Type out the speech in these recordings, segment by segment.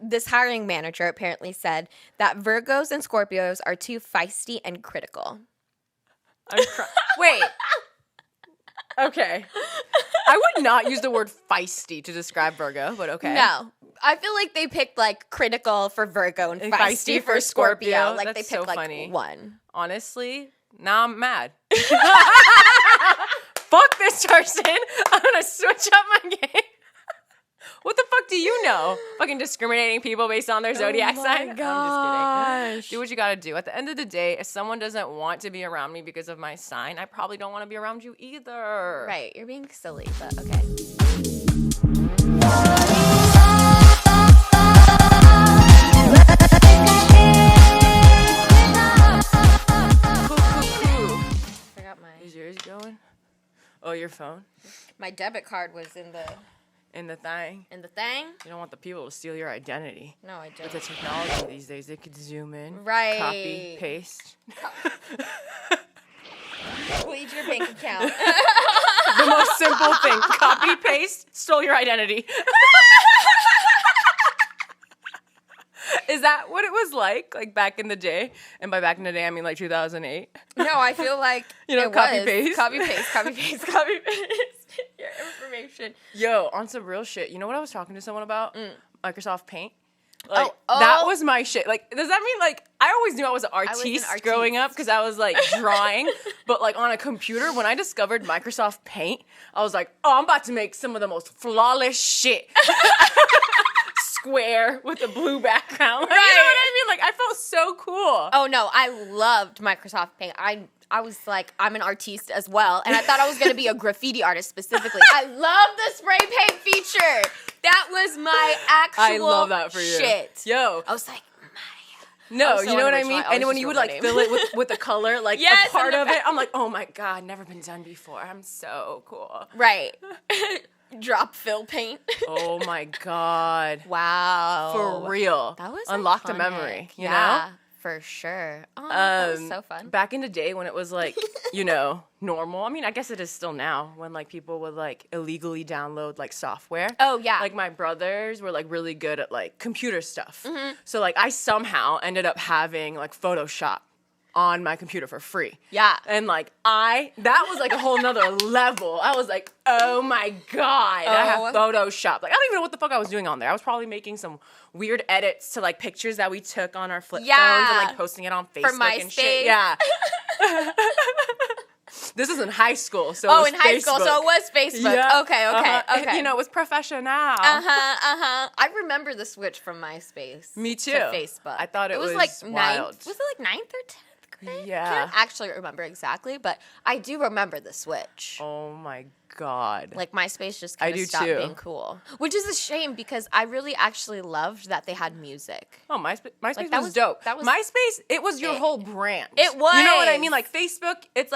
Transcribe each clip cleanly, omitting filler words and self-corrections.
this hiring manager apparently said that Virgos and Scorpios are too feisty and critical. Wait. Okay. I would not use the word feisty to describe Virgo, but okay. No. I feel like they picked like critical for Virgo and feisty for Scorpio. Like That's they picked so like funny. one. Honestly, now I'm mad. Fuck this person. I'm going to switch up my game. What the fuck do you know? Fucking discriminating people based on their zodiac sign? I'm just kidding. Do what you gotta do. At the end of the day, if someone doesn't want to be around me because of my sign, I probably don't want to be around you either. Right. You're being silly, but okay. Forgot my... Is yours going? Oh, your phone? My debit card was in the thing. In the thing? You don't want the people to steal your identity. No, I don't. With the technology these days, they could zoom in. Right. Copy, paste. Delete your bank account. The most simple thing. Copy, paste, stole your identity. Is that what it was like back in the day? And by back in the day, I mean like 2008. No, I feel like copy, paste. Copy, paste, copy, paste, copy, paste. Your information. Yo, on some real shit. You know what I was talking to someone about? Microsoft Paint. Oh. That was my shit. Like, does that mean I always knew I was an artiste growing up because I was drawing, but on a computer, when I discovered Microsoft Paint, I was like, oh, I'm about to make some of the most flawless shit. Square with a blue background. Right. You know what I mean? I felt so cool. Oh no, I loved Microsoft Paint. I was like, I'm an artiste as well, and I thought I was gonna be a graffiti artist specifically. I love the spray paint feature. That was my actual I love that for you. Shit. Yo. I was like, no, so you know what I mean? And when you would fill it with the color, yes, a part of it, I'm like, oh my God, never been done before. I'm so cool. Right. Drop fill paint. Oh my God. Wow. For real. That was unlocked a iconic. memory, you yeah, know? For sure. Oh, that was so fun. Back in the day when it was normal. I mean, I guess it is still now when people would illegally download Oh software. yeah. My brothers were really good at computer stuff. Mm-hmm. So I somehow ended up having Photoshop on my computer for free. Yeah. And that was a whole nother level. I was like, oh my God, I have Photoshop. I don't even know what the fuck I was doing on there. I was probably making some weird edits to pictures that we took on our flip phones and posting it on Facebook and shit. Yeah. This is in high school, so it was in high school, so it was Facebook. Yeah. Okay. Okay. It was professional. I remember the switch from MySpace. Me too. To Facebook. I thought it was Was wild. it 9th or 10th grade? Yeah. I can't actually remember exactly, but I do remember the switch. Oh my God. MySpace just kind of stopped being cool. Which is a shame because I really actually loved that they had music. Oh, MySpace was dope. That was MySpace, it was your whole brand. It was. You know what I mean? Facebook, it's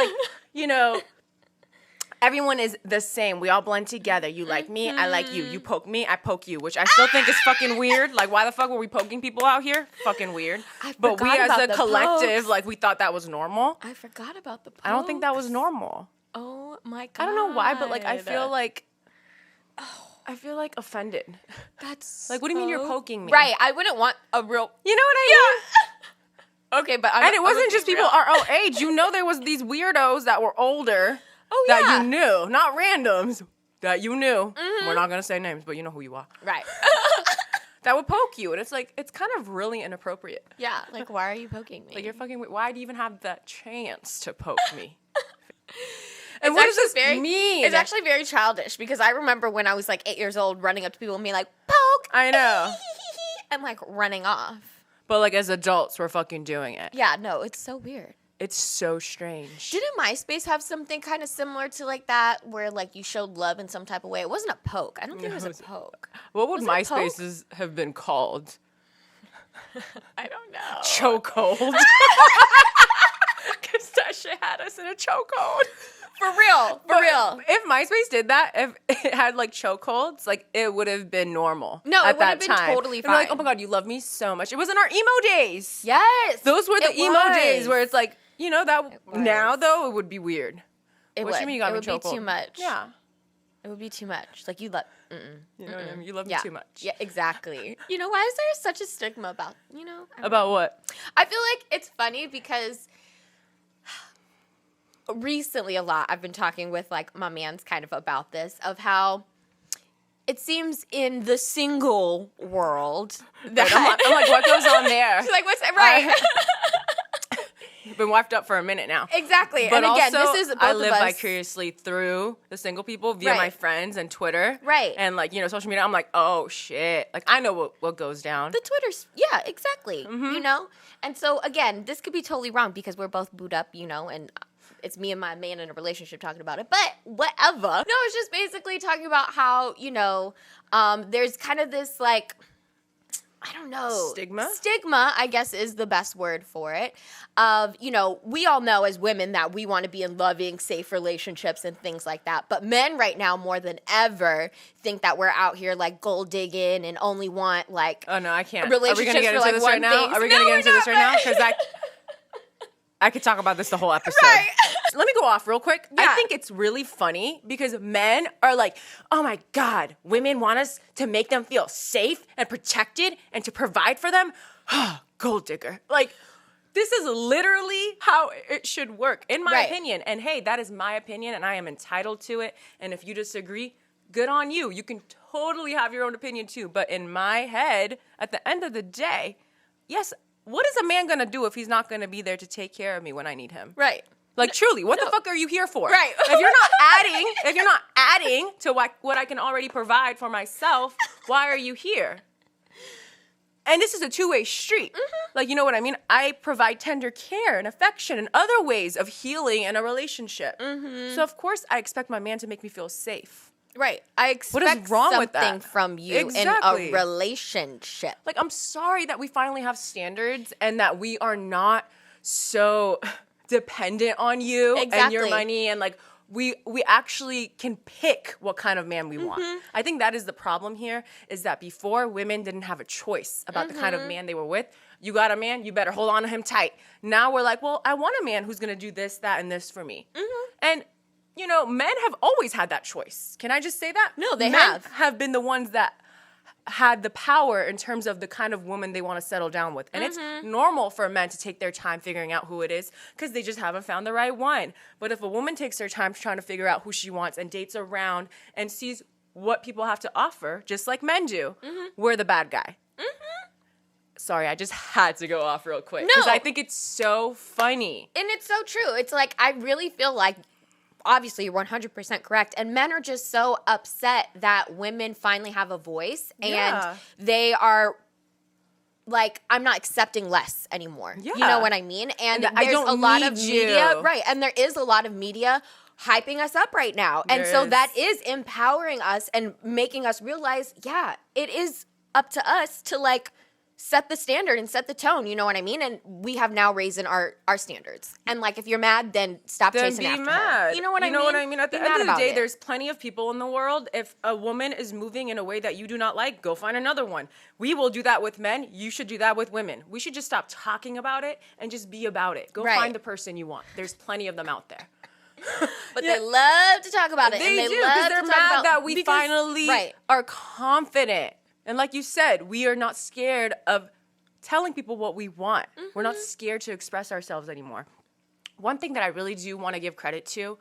everyone is the same. We all blend together. You like me, I like you. You poke me, I poke you, which I still think is fucking weird. Why the fuck were we poking people out here? Fucking weird. But we as a collective, we thought that was normal. I forgot about the pokes. I don't think that was normal. Oh my God. I don't know why, but I feel I feel offended. That's what do you mean you're poking me? Right. I wouldn't want a real. You know what I mean? Okay, but it wasn't just people our own age. There was these weirdos that were older. Oh yeah. That you knew, not randoms. That you knew. Mm-hmm. We're not gonna say names, but you know who you are. Right. That would poke you, and it's it's kind of really inappropriate. Yeah. Why are you poking me? You're fucking. Why do you even have the chance to poke me? And It's what does this mean? It's actually very childish because I remember when I was 8 years old running up to people and being like, poke! I know. And running off. But as adults, we're fucking doing it. Yeah, no, it's so weird. It's so strange. Didn't MySpace have something kind of similar to that where you showed love in some type of way? It wasn't a poke. I don't think it was a poke. What would MySpaces have been called? I don't know. Chokehold. Because that shit had us in a chokehold. For real. If MySpace did that, if it had chokeholds, it would have been normal. No, at it would that have been time. totally And fine. oh my God, you love me so much. It was in our emo days. Yes. Those were the emo days where it's that was. now though it would be weird. It What would. you mean you got it me would be chokehold? too much. Yeah. It would be too much. You You know what I mean? You love me too much. Yeah, exactly. You know, why is there such a stigma about, About what? I feel like it's funny because recently a lot I've been talking with like my man's kind of about this, of how it seems in the single world that I'm like, what goes on there? She's like, what's right? You've been wiped up for a minute now. Exactly. But and again, also, this is both I of live us. vicariously through the single people via my friends and Twitter. Right. And like, social media, I'm like, oh shit. Like, I know what goes down. The Twitter's, yeah, exactly. You know? And so again, this could be totally wrong because we're both booed up, and it's me and my man in a relationship talking about it, but whatever. No, it's just basically talking about how, there's kind of this like, I don't know. Stigma, I guess, is the best word for it. Of, we all know as women that we want to be in loving, safe relationships and things like that. But men right now, more than ever, think that we're out here like gold digging and only want like. Oh no, I can't. Relationships. Are we going to get into this right now? Are we going to get into this right now? Because I could talk about this the whole episode. Right. Let me go off real quick. Yeah. I think it's really funny because men are like, oh my God, women want us to make them feel safe and protected and to provide for them. Gold digger. Like, this is literally how it should work, in my opinion. And hey, that is my opinion and I am entitled to it. And if you disagree, good on you. You can totally have your own opinion too. But in my head, at the end of the day, yes, what is a man going to do if he's not going to be there to take care of me when I need him? Right. Like, truly, what the fuck are you here for? Right. If you're not adding to what I can already provide for myself, why are you here? And this is a two-way street. Like, you know what I mean? I provide tender care and affection and other ways of healing in a relationship. So, of course, I expect my man to make me feel safe. Right. I expect what is wrong with something that? from you in a relationship. Like, I'm sorry that we finally have standards and that we are not so dependent on you and your money, and like we actually can pick what kind of man we want. I think that is the problem here, is that before, women didn't have a choice about the kind of man they were with. You got a man, you better hold on to him tight. Now we're like, well, I want a man who's gonna do this, that, and this for me. And men have always had that choice. Can I just say that? No, they men have been the ones that had the power in terms of the kind of woman they want to settle down with. And it's normal for a man to take their time figuring out who it is because they just haven't found the right one. But if a woman takes her time trying to figure out who she wants and dates around and sees what people have to offer, just like men do, we're the bad guy. Sorry, I just had to go off real quick because I think it's so funny. And it's so true. It's like, I really feel like, obviously, you're 100% correct. And men are just so upset that women finally have a voice. And they are like, I'm not accepting less anymore. Yeah. You know what I mean? And there's a lot of media. Right. And there is a lot of media hyping us up right now. And so that is empowering us and making us realize, it is up to us to like set the standard and set the tone, you know what I mean? And we have now raised our standards. And like, if you're mad, then stop chasing after her. You know what I mean? You know what I mean? At the end of the day, there's plenty of people in the world. If a woman is moving in a way that you do not like, go find another one. We will do that with men. You should do that with women. We should just stop talking about it and just be about it. Go find the person you want. There's plenty of them out there. But they love to talk about it. They do, because they're mad that we finally are confident. And like you said, we are not scared of telling people what we want. We're not scared to express ourselves anymore. One thing that I really do want to give credit to,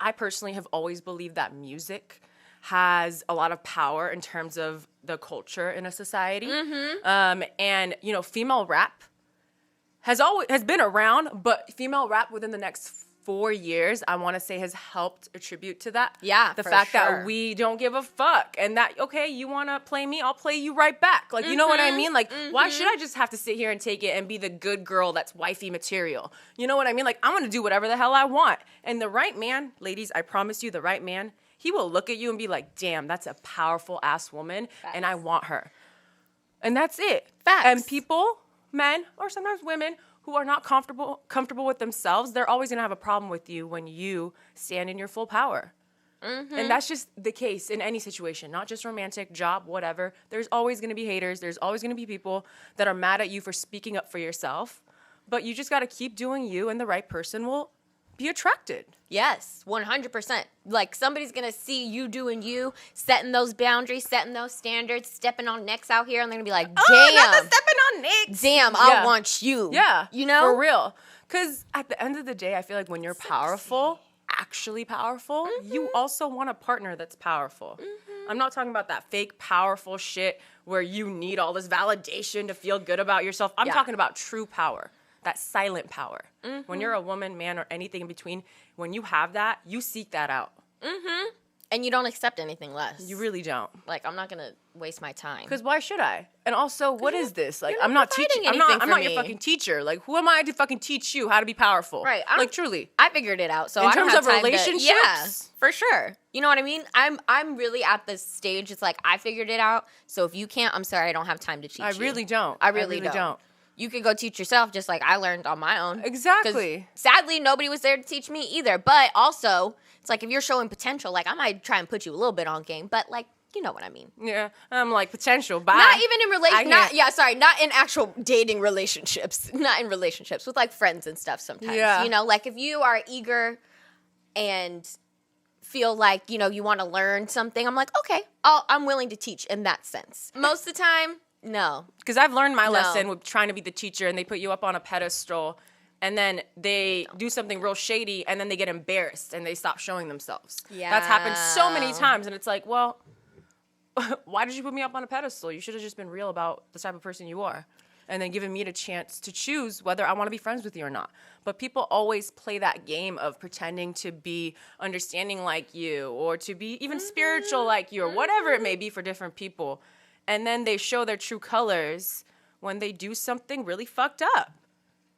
I personally have always believed that music has a lot of power in terms of the culture in a society. And, female rap has been around, but female rap within the next 4 years, I want to say, has helped attribute to that. Yeah, the fact that we don't give a fuck, and that, okay, you want to play me, I'll play you right back. Like, you know what I mean? Like, why should I just have to sit here and take it and be the good girl that's wifey material? You know what I mean? Like, I'm going to do whatever the hell I want. And the right man, ladies, I promise you, the right man, he will look at you and be like, damn, that's a powerful ass woman, and I want her. And that's it. Facts. And people, men, or sometimes women, who are not comfortable with themselves, they're always going to have a problem with you when you stand in your full power. And that's just the case in any situation, not just romantic, job, whatever. There's always going to be haters. There's always going to be people that are mad at you for speaking up for yourself. But you just got to keep doing you, and the right person will be attracted. Yes, 100%. Like, somebody's going to see you doing you, setting those boundaries, setting those standards, stepping on necks out here, and they're going to be like, damn. Oh, not the stepping on necks. Damn, I want you. Yeah. You know? For real. Because at the end of the day, I feel like when you're powerful, actually powerful, you also want a partner that's powerful. I'm not talking about that fake powerful shit where you need all this validation to feel good about yourself. I'm talking about true power. That silent power. When you're a woman, man, or anything in between, when you have that, you seek that out. And you don't accept anything less. You really don't. Like, I'm not going to waste my time. Because why should I? And also, what is this? Like, I'm not teaching. I'm not your fucking teacher. Like, who am I to fucking teach you how to be powerful? Right. Like, truly. I figured it out. So in I don't terms have of time relationships, yeah, for sure. You know what I mean? I'm really at this stage. It's like, I figured it out. So if you can't, I'm sorry, I don't have time to teach you. I really don't. I really don't. You could go teach yourself just like I learned on my own. Exactly. Sadly, nobody was there to teach me either. But also, it's like if you're showing potential, like I might try and put you a little bit on game. But like, you know what I mean. Yeah. I'm like, potential. Bye. Not even in not in actual dating relationships. Not in relationships. With like friends and stuff sometimes. Yeah. You know, like if you are eager and feel like, you know, you want to learn something, I'm like, okay, I'm willing to teach in that sense. Most of the time, no. Because I've learned my lesson with trying to be the teacher and they put you up on a pedestal and then they do something real shady and then they get embarrassed and they stop showing themselves. Yeah. That's happened so many times and it's like, well, why did you put me up on a pedestal? You should have just been real about the type of person you are and then given me the chance to choose whether I want to be friends with you or not. But people always play that game of pretending to be understanding like you or to be even spiritual like you or whatever it may be for different people. And then they show their true colors when they do something really fucked up.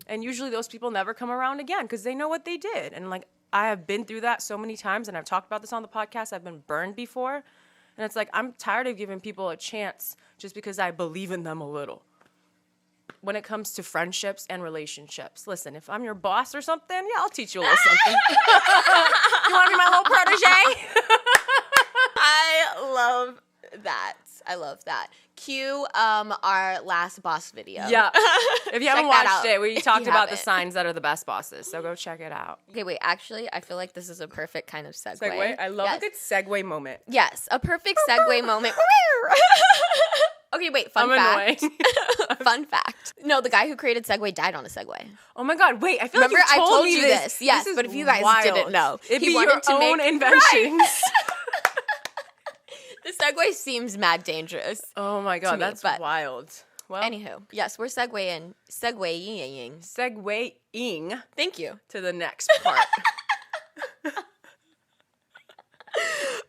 And usually those people never come around again because they know what they did. And like, I have been through that so many times and I've talked about this on the podcast. I've been burned before. And it's like, I'm tired of giving people a chance just because I believe in them a little. When it comes to friendships and relationships. Listen, if I'm your boss or something, yeah, I'll teach you a little something. You want to be my little protege? I love that. Cue our last boss video. Yeah. If you haven't watched it, we talked about the haven't. signs that are the best bosses. So go check it out. Okay, wait. Actually, I feel like this is a perfect kind of segue. Segue? I love a good segue moment. Yes, a perfect segue moment. Okay, wait. Fun fact. Fun fact. No, the guy who created Segway died on a Segway. Oh my God! Wait, I feel Remember, like you told me you this. Yes, this but if you guys wild. didn't know, it'd be your own inventions. Right. The Segway seems mad dangerous. Oh my God, that's wild. Well, anywho, yes, we're segueing. Segueing. Thank you. To the next part.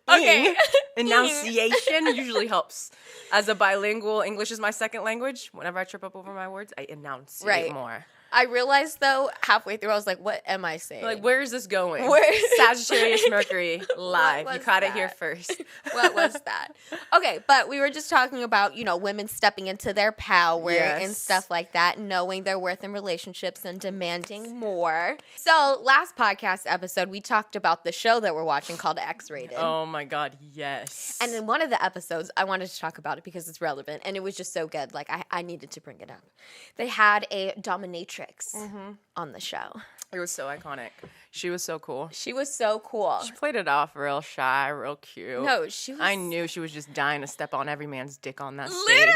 Okay. Enunciation usually helps. As a bilingual, English is my second language. Whenever I trip up over my words, I enunciate more. I realized, though, halfway through, I was like, what am I saying? Like, where is this going? Where? Sagittarius Mercury, live. You caught it here first. What was that? Okay, but we were just talking about, you know, women stepping into their power and stuff like that, knowing their worth in relationships and demanding more. So, last podcast episode, we talked about the show that we're watching called X-Rated. Oh my God, yes. And in one of the episodes, I wanted to talk about it because it's relevant, and it was just so good. Like, I needed to bring it up. They had a dominatrix on the show. It was so iconic. She was so cool. She was so cool. She played it off real shy, real cute. No, she was... I knew she was just dying to step on every man's dick on that stage.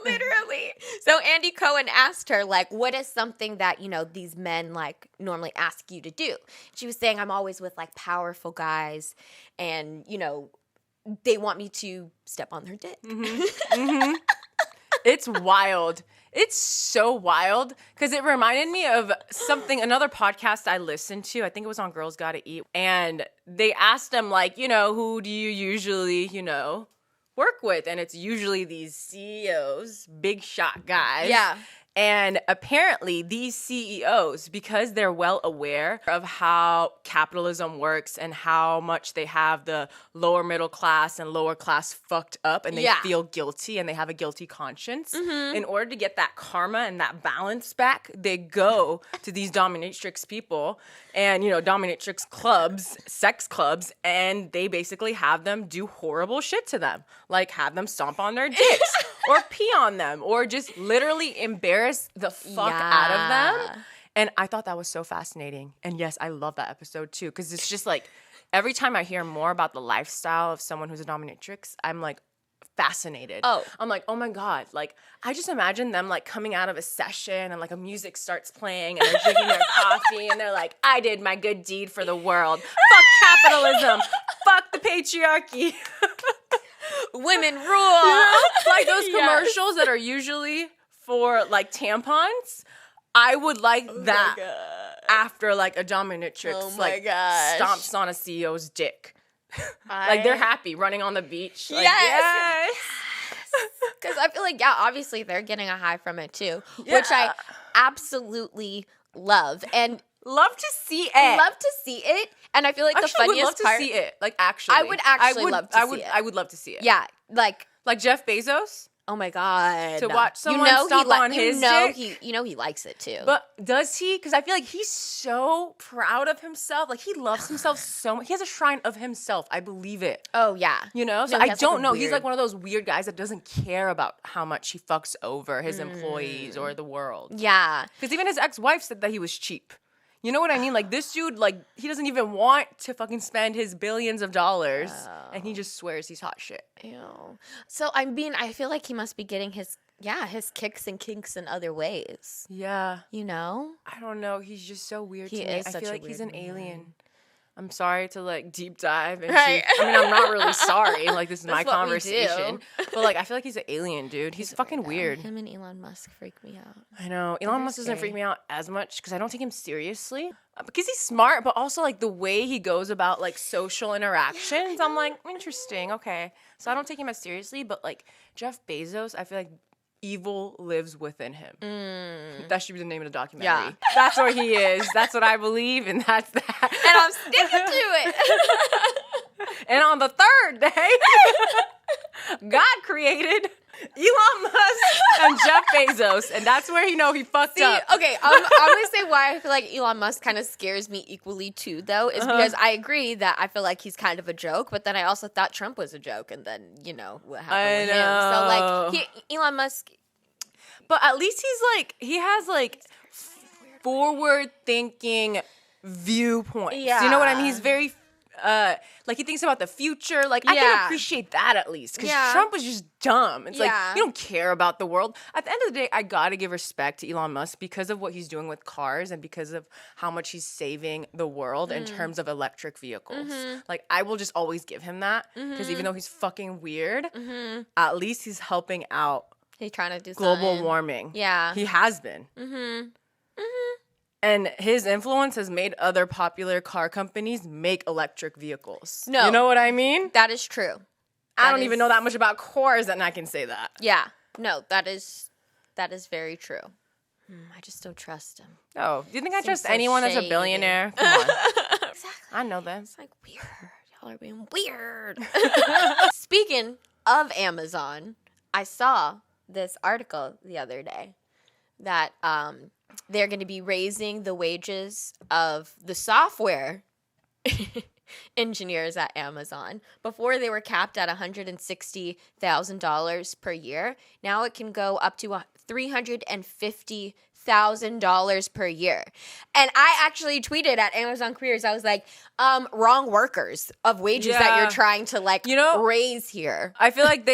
Literally. So Andy Cohen asked her, like, what is something that, you know, these men, like, normally ask you to do? She was saying, I'm always with, like, powerful guys, and, you know, they want me to step on their dick. It's wild. It's so wild because it reminded me of another podcast I listened to. I think it was on Girls Gotta Eat. And they asked them, like, you know, who do you usually, you know, work with? And it's usually these CEOs, big shot guys. Yeah. And apparently these CEOs, because they're well aware of how capitalism works and how much they have the lower middle class and lower class fucked up and they feel guilty and they have a guilty conscience, in order to get that karma and that balance back, they go to these dominatrix people and, you know, dominatrix clubs, sex clubs, and they basically have them do horrible shit to them. Like have them stomp on their dicks or pee on them or just literally embarrass the fuck out of them. And I thought that was so fascinating. And yes, I love that episode too, because it's just like every time I hear more about the lifestyle of someone who's a dominatrix, I'm like fascinated. I'm like, oh my God. Like, I just imagine them like coming out of a session and like a music starts playing and they're drinking their coffee and they're like, I did my good deed for the world. Fuck capitalism. Fuck the patriarchy. Women rule. Like those commercials that are usually for like tampons. I would like that after like a dominatrix like stomps on a CEO's dick. Like they're happy running on the beach. Like, yes. Because I feel like, obviously they're getting a high from it too, which I absolutely love. And love to see it. And I feel like the funniest would love part. To see it. Like actually. I would love to see it. I would love to see it. Yeah. Like Jeff Bezos. Oh my God. To watch someone stomp on his dick. He likes it too. But does he? Because I feel like he's so proud of himself. Like he loves himself so much. He has a shrine of himself. I believe it. Oh yeah. You know? So I don't know. He's like one of those weird guys that doesn't care about how much he fucks over his employees or the world. Yeah. Because even his ex-wife said that he was cheap. You know what I mean? Like this dude, like he doesn't even want to fucking spend his billions of dollars, and he just swears he's hot shit. Ew. So I mean, I feel like he must be getting his kicks and kinks in other ways. Yeah. You know? I don't know. He's just so weird to me. I feel like he's an man. alien. I'm sorry to like deep dive into. Right. I mean, I'm not really sorry. Like this is my conversation, but like I feel like he's an alien, dude. He's fucking weird. Him and Elon Musk freak me out. I know Elon Musk doesn't freak me out as much because I don't take him seriously because he's smart, but also like the way he goes about like social interactions. I'm like interesting, okay. So I don't take him as seriously, but like Jeff Bezos, I feel like evil lives within him. That should be the name of the documentary. Yeah. That's what he is. That's what I believe, and that's that. And I'm sticking to it. And on the third day, God created Elon Musk and Jeff Bezos, and that's where he fucked up. Okay, I'm gonna say why I feel like Elon Musk kind of scares me equally too, though, is because I agree that I feel like he's kind of a joke, but then I also thought Trump was a joke, and then what happened with him. So like Elon Musk, but at least he has forward thinking viewpoints. Yeah. You know what I mean? He's very he thinks about the future. Like, I can appreciate that at least. Because Trump was just dumb. It's like, you don't care about the world. At the end of the day, I gotta give respect to Elon Musk because of what he's doing with cars and because of how much he's saving the world in terms of electric vehicles. Like, I will just always give him that. Because even though he's fucking weird, at least he's helping out. He's trying to do global warming. Yeah. He has been. And his influence has made other popular car companies make electric vehicles. No. You know what I mean? That is true. I don't even know that much about cars, and I can say that. Yeah. No, that is very true. I just don't trust him. Oh, do you think I trust anyone that's a billionaire? Come on. Exactly. I know that. It's like weird. Y'all are being weird. Speaking of Amazon, I saw this article the other day that they're going to be raising the wages of the software engineers at Amazon. Before they were capped at $160,000 per year. Now it can go up to $350,000 per year. And I actually tweeted at Amazon Careers, I was like, wrong workers of wages that you're trying to raise here. I feel like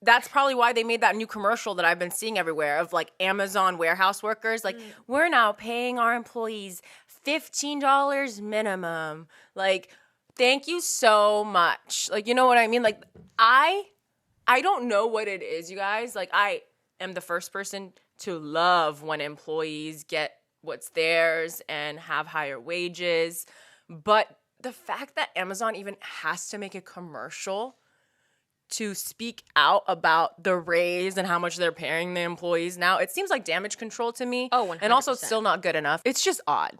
that's probably why they made that new commercial that I've been seeing everywhere of like Amazon warehouse workers. Like, we're now paying our employees $15 minimum. Like, thank you so much. Like, you know what I mean? Like, I don't know what it is, you guys. Like, I am the first person to love when employees get what's theirs and have higher wages. But the fact that Amazon even has to make a commercial to speak out about the raise and how much they're paying the employees now, it seems like damage control to me. Oh, 100%. And also it's still not good enough. It's just odd.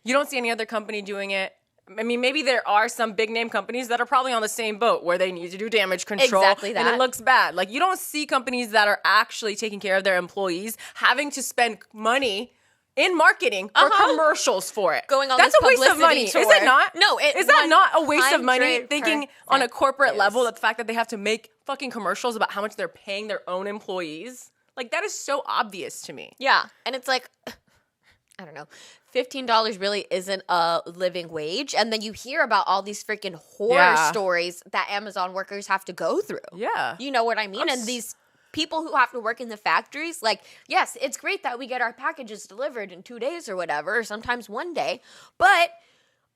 You don't see any other company doing it. I mean, maybe there are some big name companies that are probably on the same boat where they need to do damage control. Exactly that. And it looks bad. Like, you don't see companies that are actually taking care of their employees having to spend money in marketing for commercials for it. Going on That's this a waste of money. Tour. Is it not? No, is that not a waste of money? Thinking on a corporate level that the fact that they have to make fucking commercials about how much they're paying their own employees. Like, that is so obvious to me. Yeah. And it's like, I don't know, $15 really isn't a living wage. And then you hear about all these freaking horror stories that Amazon workers have to go through. Yeah. You know what I mean? And these people who have to work in the factories, like, yes, it's great that we get our packages delivered in 2 days or whatever, or sometimes 1 day, but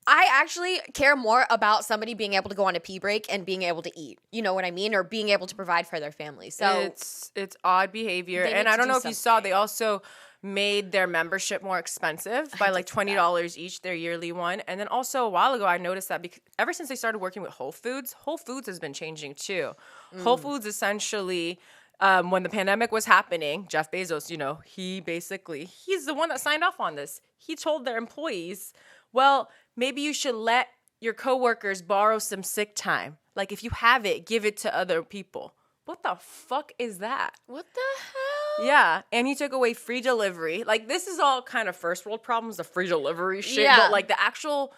I actually care more about somebody being able to go on a pee break and being able to eat. You know what I mean? Or being able to provide for their family. So it's odd behavior. And I don't know if you saw, they also made their membership more expensive by like $20 each, their yearly one. And then also a while ago, I noticed that ever since they started working with Whole Foods has been changing too. Whole Foods essentially, when the pandemic was happening, Jeff Bezos, he's the one that signed off on this. He told their employees, well, maybe you should let your coworkers borrow some sick time. Like if you have it, give it to other people. What the fuck is that? What the hell? Yeah, and he took away free delivery. Like, this is all kind of first world problems, the free delivery shit. Yeah. But, like, the actual,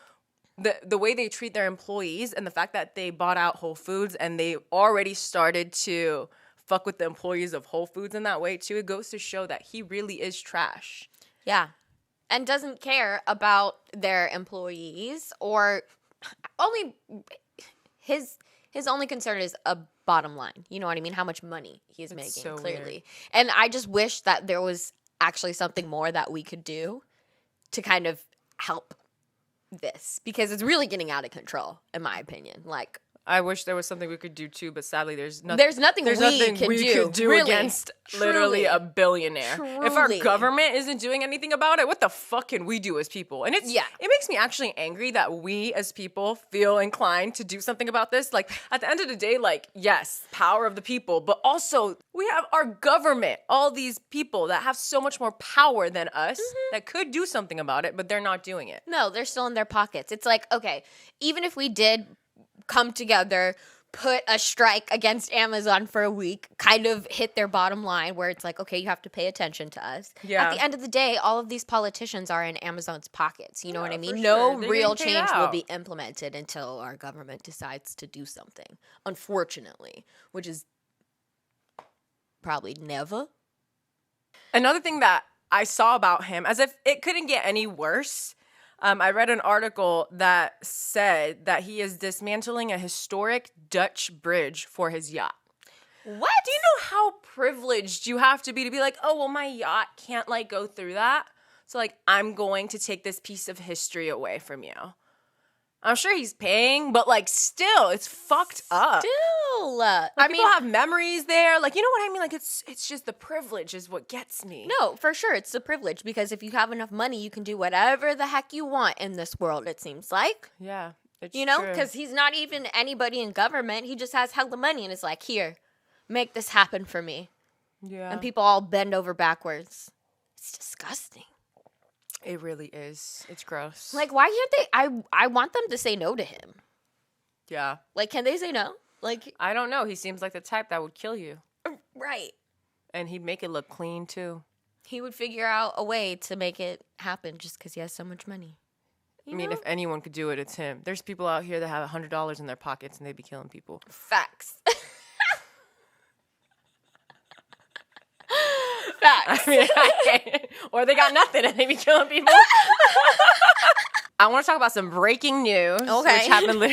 the way they treat their employees and the fact that they bought out Whole Foods and they already started to fuck with the employees of Whole Foods in that way, too, it goes to show that he really is trash. Yeah. And doesn't care about their employees or only his only concern is a bottom line. You know what I mean? How much money he's making, so clearly. weird. And I just wish that there was actually something more that we could do to kind of help this, because it's really getting out of control, in my opinion. Like, I wish there was something we could do too, but sadly there's nothing. There's nothing we can do really, against literally a billionaire. Truly. If our government isn't doing anything about it, what the fuck can we do as people? And it makes me actually angry that we as people feel inclined to do something about this. Like, at the end of the day, like, yes, power of the people, but also we have our government, all these people that have so much more power than us that could do something about it, but they're not doing it. No, they're still in their pockets. It's like, okay, even if we did come together, put a strike against Amazon for a week, kind of hit their bottom line where it's like, okay, you have to pay attention to us. Yeah. At the end of the day, all of these politicians are in Amazon's pockets. You know what I mean? For No sure. real change will be implemented until our government decides to do something, unfortunately, which is probably never. Another thing that I saw about him, as if it couldn't get any worse, I read an article that said that he is dismantling a historic Dutch bridge for his yacht. What? Do you know how privileged you have to be like, oh, well, my yacht can't, like, go through that? So, like, I'm going to take this piece of history away from you. I'm sure he's paying, but, like, still, it's fucked up. Like, I mean, people have memories there. Like, you know what I mean? Like, it's just the privilege is what gets me. No, for sure. It's the privilege, because if you have enough money, you can do whatever the heck you want in this world, it seems like. Yeah, it's you know, true. because he's not even anybody in government. He just has hella money and is like, here, make this happen for me. Yeah. And people all bend over backwards. It's disgusting. It really is. It's gross. Like, why can't they? I want them to say no to him. Yeah. Like, can they say no? Like, I don't know. He seems like the type that would kill you. Right. And he'd make it look clean, too. He would figure out a way to make it happen just because he has so much money. I mean, if anyone could do it, it's him. There's people out here that have $100 in their pockets and they'd be killing people. Facts. Facts. I mean, or they got nothing and they be killing people. I want to talk about some breaking news. Okay. Which happened which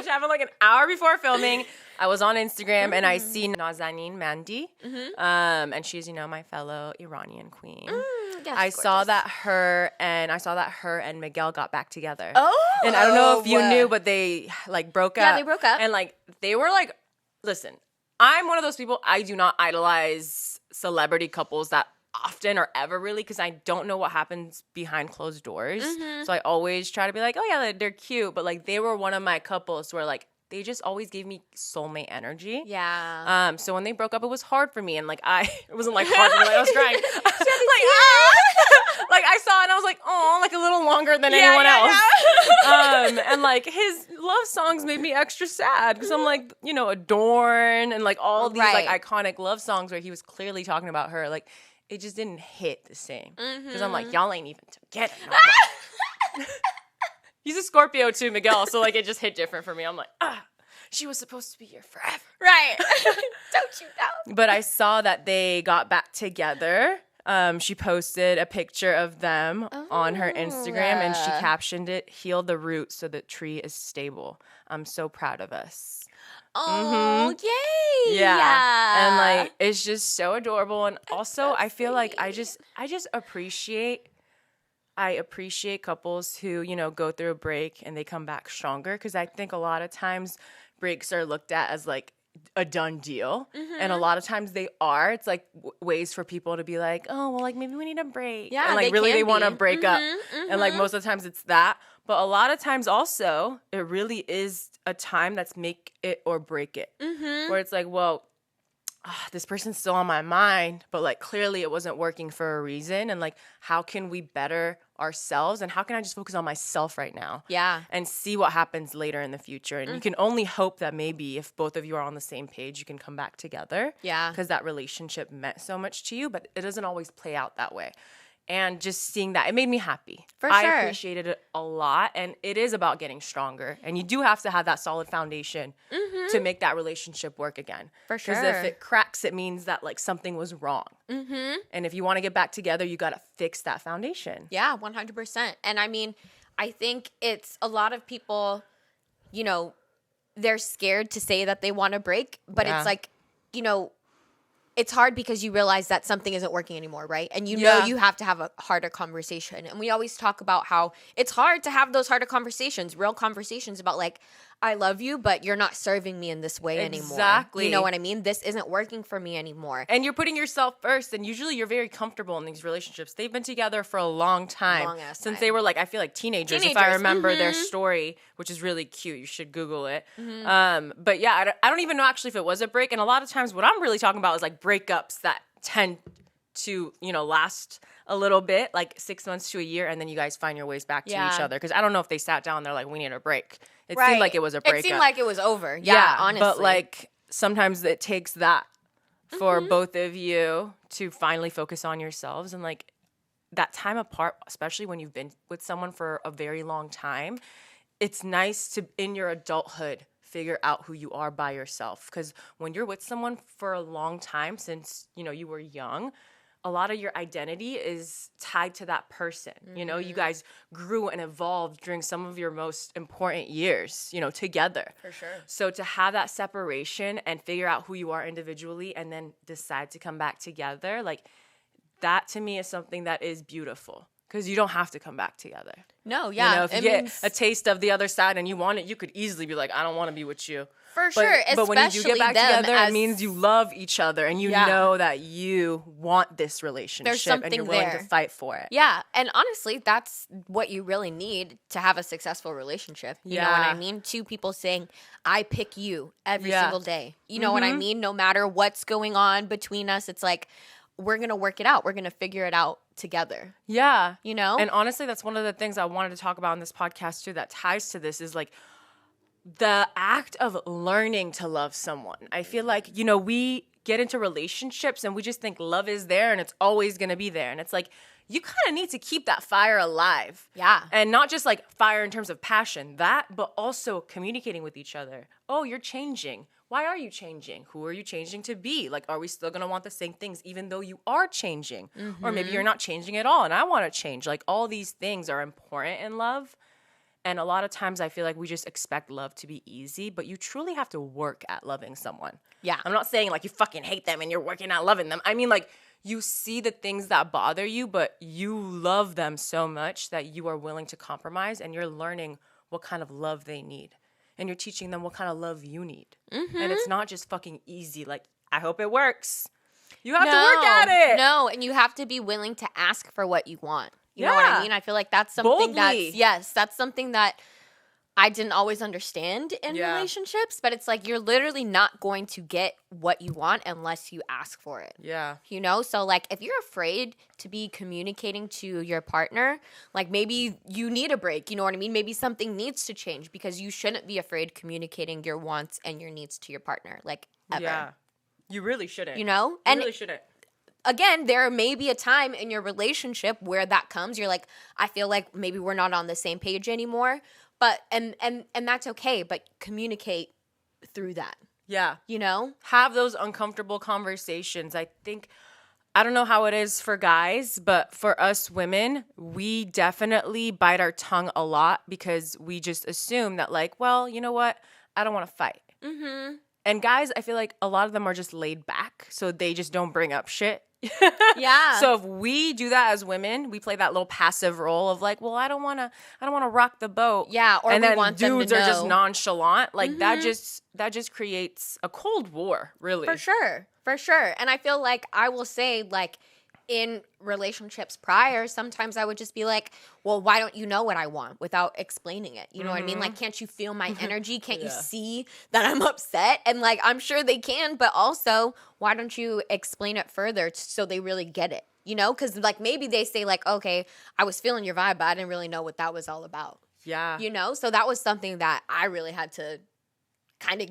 happened like an hour before filming. I was on Instagram and I seen Nazanin Mandi. And she's, my fellow Iranian queen. Yes, I saw that her and Miguel got back together. Oh. And I don't know if you knew, but they like broke up. Yeah, they broke up. And like they were like, listen, I'm one of those people, I do not idolize celebrity couples that often or ever really, because I don't know what happens behind closed doors. So I always try to be like, oh yeah, they're cute. But like they were one of my couples where like they just always gave me soulmate energy. Yeah. So when they broke up, it was hard for me. And like it wasn't like hard for me, like I was crying. Like I saw it and I was like, oh, like a little longer than anyone else. And like his love songs made me extra sad because I'm like, Adorn and like all these like iconic love songs where he was clearly talking about her. Like it just didn't hit the same because I'm like, y'all ain't even together. He's a Scorpio too, Miguel. So like it just hit different for me. I'm like, she was supposed to be here forever. Right. Don't you know? But I saw that they got back together. She posted a picture of them on her Instagram, and she captioned it, "Heal the root so the tree is stable." I'm so proud of us. Oh, yay. Yeah. And like, it's just so adorable. And also, I feel like I appreciate couples who, you know, go through a break and they come back stronger. Because I think a lot of times breaks are looked at as like a done deal. And a lot of times they are. It's like ways for people to be like, oh, well, like maybe we need a break. Yeah, and like really they want to break up. And like most of the times it's that. But a lot of times also it really is a time that's make it or break it. Where it's like, well, this person's still on my mind, but like clearly it wasn't working for a reason. And like, how can we better ourselves? And how can I just focus on myself right now? Yeah. And see what happens later in the future. And you can only hope that maybe if both of you are on the same page, you can come back together. Yeah. Because that relationship meant so much to you, but it doesn't always play out that way. And just seeing that, it made me happy. I appreciated it a lot. And it is about getting stronger. And you do have to have that solid foundation to make that relationship work again. For sure. Because if it cracks, it means that like something was wrong. And if you want to get back together, you got to fix that foundation. Yeah, 100%. And I mean, I think it's a lot of people, you know, they're scared to say that they want to break. But it's like, you know, it's hard because you realize that something isn't working anymore, right? And you know you have to have a harder conversation. And we always talk about how it's hard to have those harder conversations, real conversations about like, I love you, but you're not serving me in this way anymore. Exactly. You know what I mean? This isn't working for me anymore. And you're putting yourself first. And usually you're very comfortable in these relationships. They've been together for a long time. Since they were like, I feel like teenagers. If I remember their story, which is really cute. You should Google it. But yeah, I don't even know actually if it was a break. And a lot of times what I'm really talking about is like breakups that tend to, you know, last a little bit, like 6 months to a year, and then you guys find your ways back to each other. Because I don't know if they sat down and they're like, we need a break. It seemed like it was a breakup. It seemed like it was over. Yeah, honestly. But like sometimes it takes that for both of you to finally focus on yourselves. And like that time apart, especially when you've been with someone for a very long time, it's nice to, in your adulthood, figure out who you are by yourself. Because when you're with someone for a long time, since, you know, you were young, a lot of your identity is tied to that person. You know, you guys grew and evolved during some of your most important years, you know, together. For sure. So to have that separation and figure out who you are individually and then decide to come back together, like that to me is something that is beautiful. Because you don't have to come back together. No, yeah. You know, if you get a taste of the other side and you want it, you could easily be like, I don't want to be with you. For sure. But when you do get back together, it means you love each other and you know that you want this relationship and you're willing to fight for it. Yeah. And honestly, that's what you really need to have a successful relationship. You know what I mean? Two people saying, I pick you every single day. You know what I mean? No matter what's going on between us, it's like, we're going to work it out. We're going to figure it out together. Yeah. You know? And honestly, that's one of the things I wanted to talk about in this podcast too that ties to this is like the act of learning to love someone. I feel like, you know, we get into relationships and we just think love is there and it's always going to be there. And it's like, you kind of need to keep that fire alive. Yeah. And not just like fire in terms of passion, but also communicating with each other. Oh, you're changing. Why are you changing? Who are you changing to be? Like, are we still going to want the same things even though you are changing? Or maybe you're not changing at all and I want to change. Like, all these things are important in love. And a lot of times I feel like we just expect love to be easy, but you truly have to work at loving someone. Yeah. I'm not saying like you fucking hate them and you're working at loving them. I mean, like, you see the things that bother you, but you love them so much that you are willing to compromise and you're learning what kind of love they need. And you're teaching them what kind of love you need. And it's not just fucking easy. Like, I hope it works. You have to work at it. No, and you have to be willing to ask for what you want. You know what I mean? I feel like that's something that's something that I didn't always understand in relationships, but it's like you're literally not going to get what you want unless you ask for it. Yeah. You know? So like if you're afraid to be communicating to your partner, like maybe you need a break, you know what I mean? Maybe something needs to change because you shouldn't be afraid communicating your wants and your needs to your partner, like ever. Yeah. You really shouldn't. You know? You really shouldn't. Again, there may be a time in your relationship where that comes. You're like, I feel like maybe we're not on the same page anymore. But and that's okay, but communicate through that. Yeah. You know? Have those uncomfortable conversations. I think I don't know how it is for guys, but for us women, we definitely bite our tongue a lot because we just assume that, like, well, you know what? I don't want to fight. Mm-hmm. And guys, I feel like a lot of them are just laid back, so they just don't bring up shit. Yeah. So if we do that as women, we play that little passive role of like, well, I don't want to rock the boat. Yeah, or and we then want them to dudes are just know. nonchalant. Like that just creates a cold war, really. For sure. And I feel like I will say, like, in relationships prior, sometimes I would just be like, well, why don't you know what I want without explaining it? You know what I mean? Like, can't you feel my energy? Can't you see that I'm upset? And like, I'm sure they can, but also, why don't you explain it further so they really get it? You know? Because like, maybe they say like, okay, I was feeling your vibe, but I didn't really know what that was all about. Yeah. You know? So that was something that I really had to kind of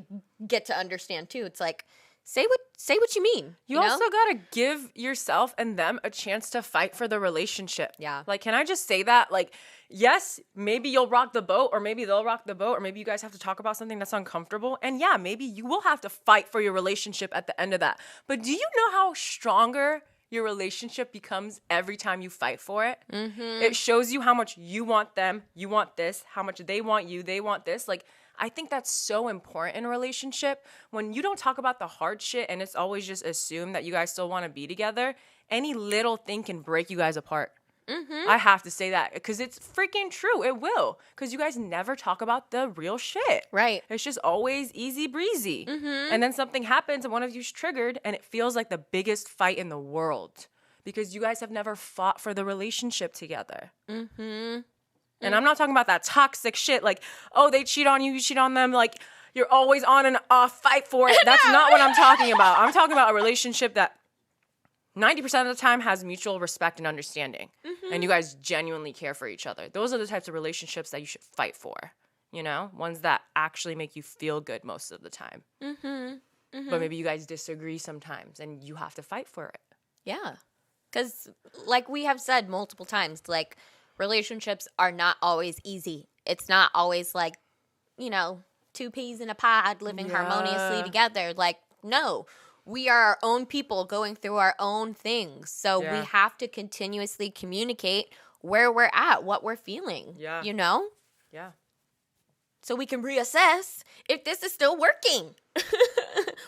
get to understand too. It's like, say what you mean. You know? also got to give yourself and them a chance to fight for the relationship. Yeah. Like, can I just say that? Like, yes, maybe you'll rock the boat, or maybe they'll rock the boat, or maybe you guys have to talk about something that's uncomfortable. And yeah, maybe you will have to fight for your relationship at the end of that. But do you know how stronger your relationship becomes every time you fight for it? Mm-hmm. It shows you how much you want them, you want this, how much they want you, they want this. Like, I think that's so important in a relationship. When you don't talk about the hard shit and it's always just assumed that you guys still want to be together, any little thing can break you guys apart. Mm-hmm. I have to say that because it's freaking true. It will. Because you guys never talk about the real shit. Right. It's just always easy breezy. Mm-hmm. And then something happens and one of you's triggered and it feels like the biggest fight in the world because you guys have never fought for the relationship together. Mm-hmm. And I'm not talking about that toxic shit like, oh, they cheat on you, you cheat on them. Like, you're always on and off, fight for it. That's not what I'm talking about. I'm talking about a relationship that 90% of the time has mutual respect and understanding. Mm-hmm. And you guys genuinely care for each other. Those are the types of relationships that you should fight for, you know? Ones that actually make you feel good most of the time. Mm-hmm. Mm-hmm. But maybe you guys disagree sometimes and you have to fight for it. Yeah. Because like we have said multiple times, like, relationships are not always easy. It's not always like, you know, two peas in a pod living harmoniously together. Like, no, we are our own people going through our own things. So we have to continuously communicate where we're at, what we're feeling, you know? Yeah. So we can reassess if this is still working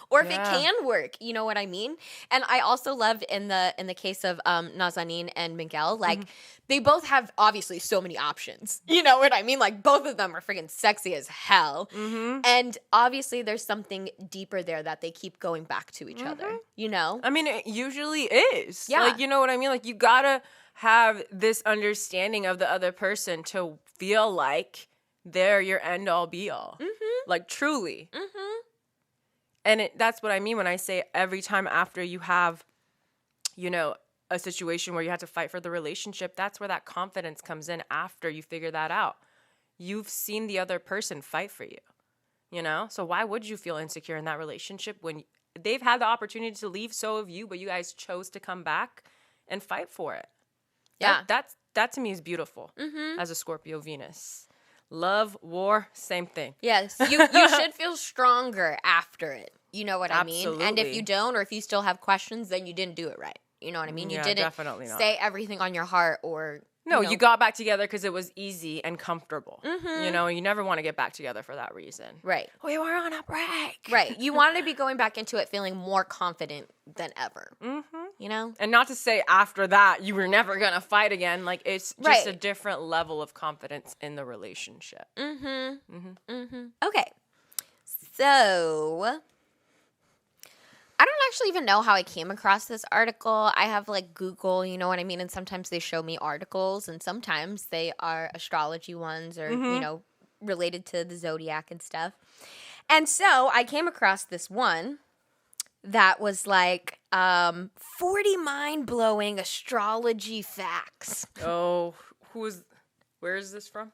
or if it can work. You know what I mean? And I also loved in the case of Nazanin and Miguel, like they both have obviously so many options. You know what I mean? Like both of them are freaking sexy as hell. Mm-hmm. And obviously there's something deeper there that they keep going back to each other, you know? I mean, it usually is. Yeah. Like, you know what I mean? Like, you gotta have this understanding of the other person to feel like they're your end all be all. Mm-hmm. Like, truly. Mm-hmm. And that's what I mean when I say every time after you have, you know, a situation where you have to fight for the relationship, that's where that confidence comes in after you figure that out. You've seen the other person fight for you, you know? So why would you feel insecure in that relationship when they've had the opportunity to leave, so have you, but you guys chose to come back and fight for it? Yeah. That to me is beautiful as a Scorpio Venus. Love, war, same thing. Yes, you should feel stronger after it. You know what I mean? Absolutely. And if you don't, or if you still have questions, then you didn't do it right. You know what I mean? You didn't definitely not. say everything on your heart or... No, you know. you got back together because it was easy and comfortable. Mm-hmm. You know, you never want to get back together for that reason. Right. We were on a break. Right. You wanted to be going back into it feeling more confident than ever. Mm-hmm. You know? And not to say after that you were never going to fight again. Like, it's just a different level of confidence in the relationship. Mm-hmm. Mm-hmm. Mm-hmm. Okay. So... I don't actually even know how I came across this article. I have like Google, you know what I mean? And sometimes they show me articles and sometimes they are astrology ones or, you know, related to the Zodiac and stuff. And so I came across this one that was like 40 mind-blowing astrology facts. Oh, where is this from?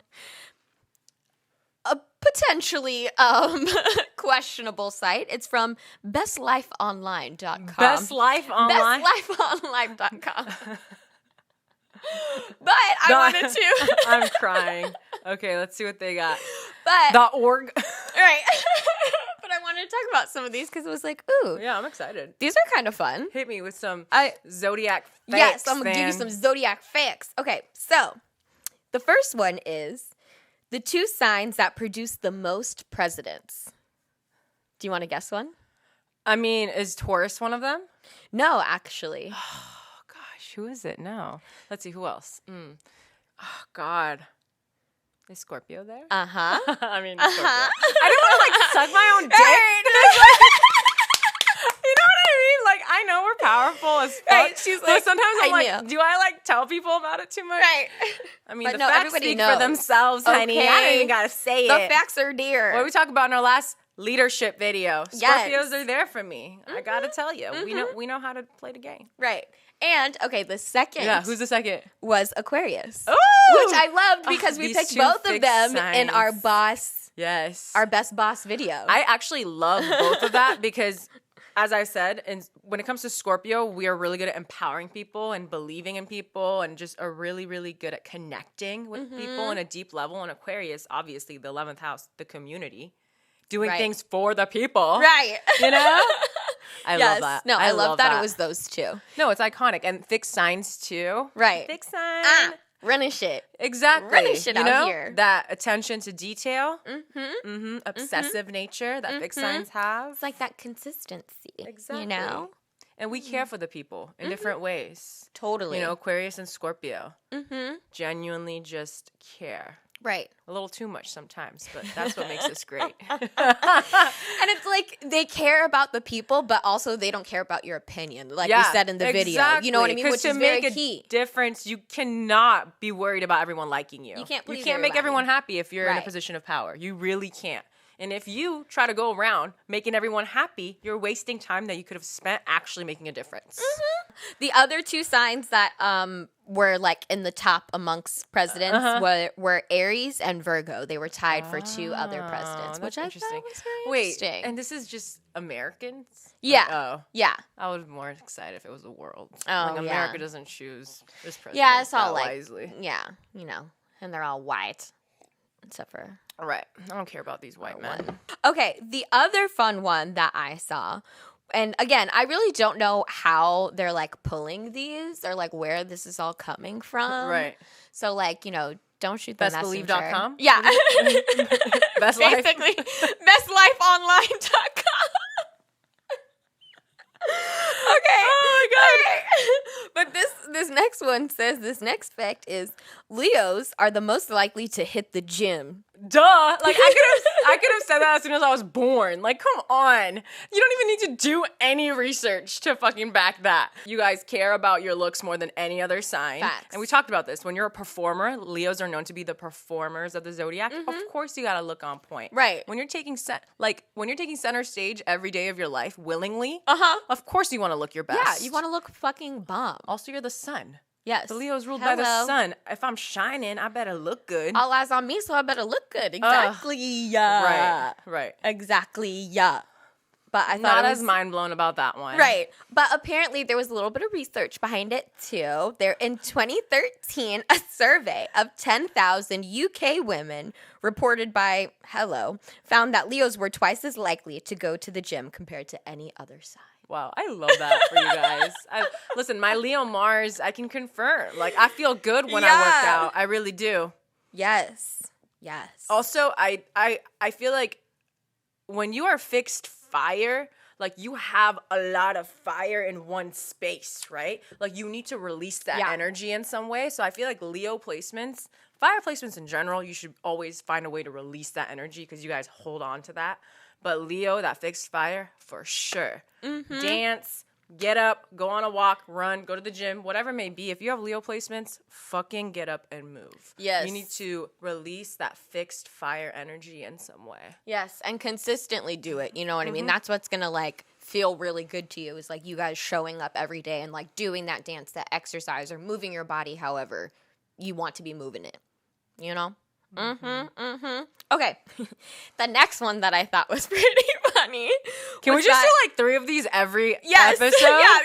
A potentially questionable site. It's from bestlifeonline.com. Bestlifeonline? Bestlifeonline.com. But I wanted to. I'm crying. Okay, let's see what they got. But .org. Right. But I wanted wanted to talk about some of these because it was like, ooh. Yeah, I'm excited. These are kind of fun. Hit me with some Zodiac facts. Yes, I'm going to give you some Zodiac facts. Okay, so the first one is the 2 signs that produce the most presidents. Do you want to guess one? I mean, is Taurus one of them? No, actually. Oh, gosh. Who is it? No. Let's see. Who else? Oh, God. Is Scorpio there? Uh-huh. I mean, Scorpio. I don't want to, like, suck my own dick. Right. You know what I mean? Like, I know we're powerful as fuck. Right. She's like, but sometimes I'm I like, do I, like, tell people about it too much? Right. I mean, But the no, facts everybody speak knows. for themselves, honey. Okay. I don't even got to say it. The facts are dear. What did we talk about in our last leadership video? Yes. Scorpios are there for me. I got to tell you. We know how to play the game. Right. And, okay, the second Yeah, who's the second? was Aquarius. Ooh! Which I loved because we these picked 2 both of fixed them in our signs. boss, Yes. our best boss video. I actually love both of that because, as I said, and when it comes to Scorpio, we are really good at empowering people and believing in people and just are really, really good at connecting with people on a deep level. And Aquarius, obviously, the 11th house, the community, doing Right. things for the people. Right. You know? I Yes. love that. No, I love that it was those 2. No, it's iconic. And fixed signs, too. Right. Fixed sign. Running shit. Exactly. Running shit you out know? here. That attention to detail. Obsessive nature that fixed signs have. It's like that consistency. Exactly. You know? And we care for the people in different ways. Totally. You know, Aquarius and Scorpio genuinely just care. Right. A little too much sometimes, but that's what makes us great. And it's like they care about the people, but also they don't care about your opinion, like we said in the video. You know what I mean? Which to is make very a key. difference, you cannot be worried about everyone liking you. You can't please make everybody. everyone happy if you're in a Right. position of power. You really can't. And if you try to go around making everyone happy, you're wasting time that you could have spent actually making a difference. The other 2 signs that were like in the top amongst presidents were Aries and Virgo. They were tied for 2 other presidents, which I thought was very interesting. And this is just Americans? Yeah. Like, oh. Yeah. I was more excited if it was the world. Oh, like, yeah. America doesn't choose this president Yeah, it's all that like, wisely. yeah, you know, and they're all white, except for All right. I don't care about these white men. Okay, the other fun one that I saw, and again, I really don't know how they're like pulling these or like where this is all coming from. Right. So like, you know, don't shoot the messenger. Bestbelieve.com? Yeah. Best life. Basically, bestlifeonline.com. Okay. Oh my God. But this next one says this next fact is Leos are the most likely to hit the gym. Duh. Like I could have said that as soon as I was born. Like, come on. You don't even need to do any research to fucking back that. You guys care about your looks more than any other sign. Facts. And we talked about this. When you're a performer, Leos are known to be the performers of the Zodiac. Of course you gotta look on point. Right. When you're taking center stage every day of your life willingly, of course you want to look your best. Yeah, you want to look fucking bomb. Also, you're the sun. Yes. The Leo's ruled by the sun. If I'm shining, I better look good. All eyes on me, so I better look good. Exactly. Yeah. Right. Exactly. Yeah. But I thought Not it was as mind blown about that one. right. But apparently there was a little bit of research behind it too. There in 2013, a survey of 10,000 UK women reported by Hello found that Leos were twice as likely to go to the gym compared to any other sign. Wow, I love that for you guys. Listen, my Leo Mars, I can confirm. Like, I feel good when I work out. I really do. Yes. Yes. Also, I feel like when you are fixed fire, like you have a lot of fire in one space, right? Like you need to release that energy in some way. So I feel like Leo placements, fire placements in general, you should always find a way to release that energy because you guys hold on to that. But Leo, that fixed fire, for sure. Dance, get up, go on a walk, run, go to the gym, whatever it may be. If you have Leo placements, fucking get up and move. Yes. You need to release that fixed fire energy in some way. Yes, and consistently do it. You know what I mean? That's what's going to like feel really good to you is like you guys showing up every day and like doing that dance, that exercise or moving your body however you want to be moving it. You know? Okay. The next one that I thought was pretty funny. Can we just do like 3 of these every episode? Yeah,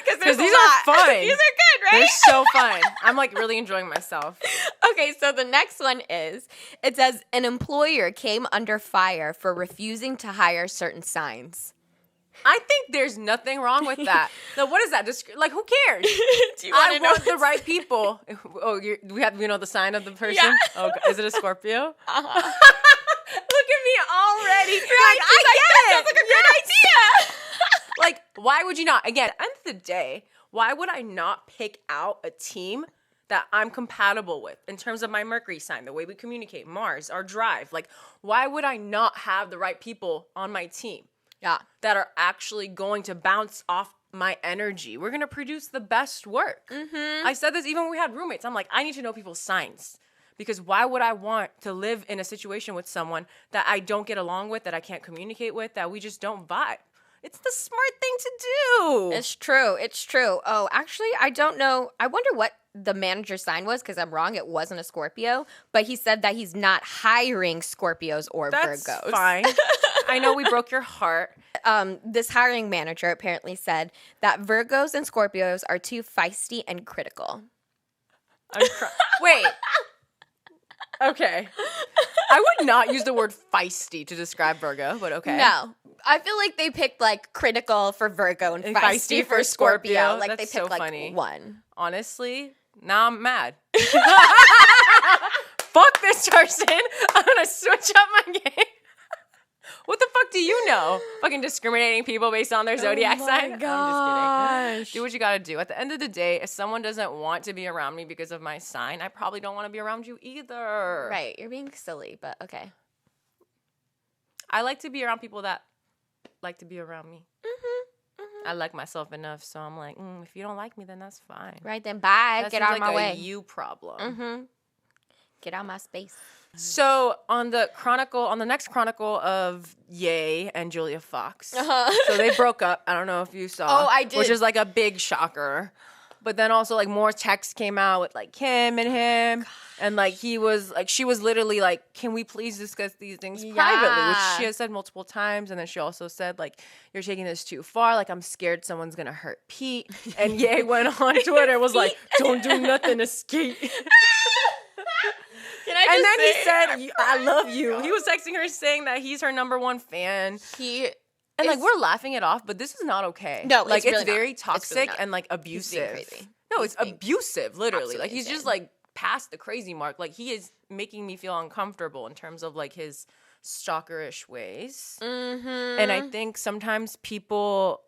because these are are fun. These are good, right? They're so fun. I'm like really enjoying myself. Okay, so the next one is, it says, an employer came under fire for refusing to hire certain signs. I think there's nothing wrong with that. No, what is that? Like, who cares? I want the right people. Oh, we know the sign of the person? Yeah. Oh, is it a Scorpio? Uh-huh. Look at me already. Right, Like, I get it. Sounds like a Yes. good idea. Like, why would you not? Again, at the end of the day, why would I not pick out a team that I'm compatible with in terms of my Mercury sign, the way we communicate, Mars, our drive? Like, why would I not have the right people on my team? Yeah. That are actually going to bounce off my energy. We're going to produce the best work. Mm-hmm. I said this even when we had roommates. I'm like, I need to know people's signs. Because why would I want to live in a situation with someone that I don't get along with, that I can't communicate with, that we just don't vibe? It's the smart thing to do. It's true. It's true. Oh, actually, I don't know. I wonder what the manager's sign was, because I'm wrong. It wasn't a Scorpio. But he said that he's not hiring Scorpios or That's Virgos. Fine. I know we broke your heart. This hiring manager apparently said that Virgos and Scorpios are too feisty and critical. Wait. Okay. I would not use the word feisty to describe Virgo, but okay. No. I feel like they picked like critical for Virgo and feisty for Scorpio. Like That's they picked so like funny. one. Honestly, now I'm mad. Fuck this person. I'm gonna switch up my game. What the fuck do you know? Fucking discriminating people based on their zodiac sign? Gosh. I'm just kidding. Do what you gotta do. At the end of the day, if someone doesn't want to be around me because of my sign, I probably don't want to be around you either. Right. You're being silly, but okay. I like to be around people that like to be around me. Mm-hmm. Mm-hmm. I like myself enough, so I'm like, if you don't like me, then that's fine. Right then, bye. That Get out of like my way. You problem. Mm-hmm. Get out of my space. So on the next chronicle of Ye and Julia Fox, so they broke up. I don't know if you saw. Oh, I did. Which is like a big shocker. But then also like more texts came out with like Kim and him, and like she was literally like, "Can we please discuss these things privately?" Which she has said multiple times, and then she also said like, "You're taking this too far. Like I'm scared someone's gonna hurt Pete." And Ye went on Twitter was like, "Don't do nothing to skate." And then he said, "I love you." He was texting her saying that he's her number one fan. And like we're laughing it off, but this is not okay. No, like it's really very not. toxic It's really and like abusive. He's being crazy. No, it's abusive, literally. Like he's insane. just like past the crazy mark. Like he is making me feel uncomfortable in terms of like his stalkerish ways. Mm-hmm. And I think sometimes people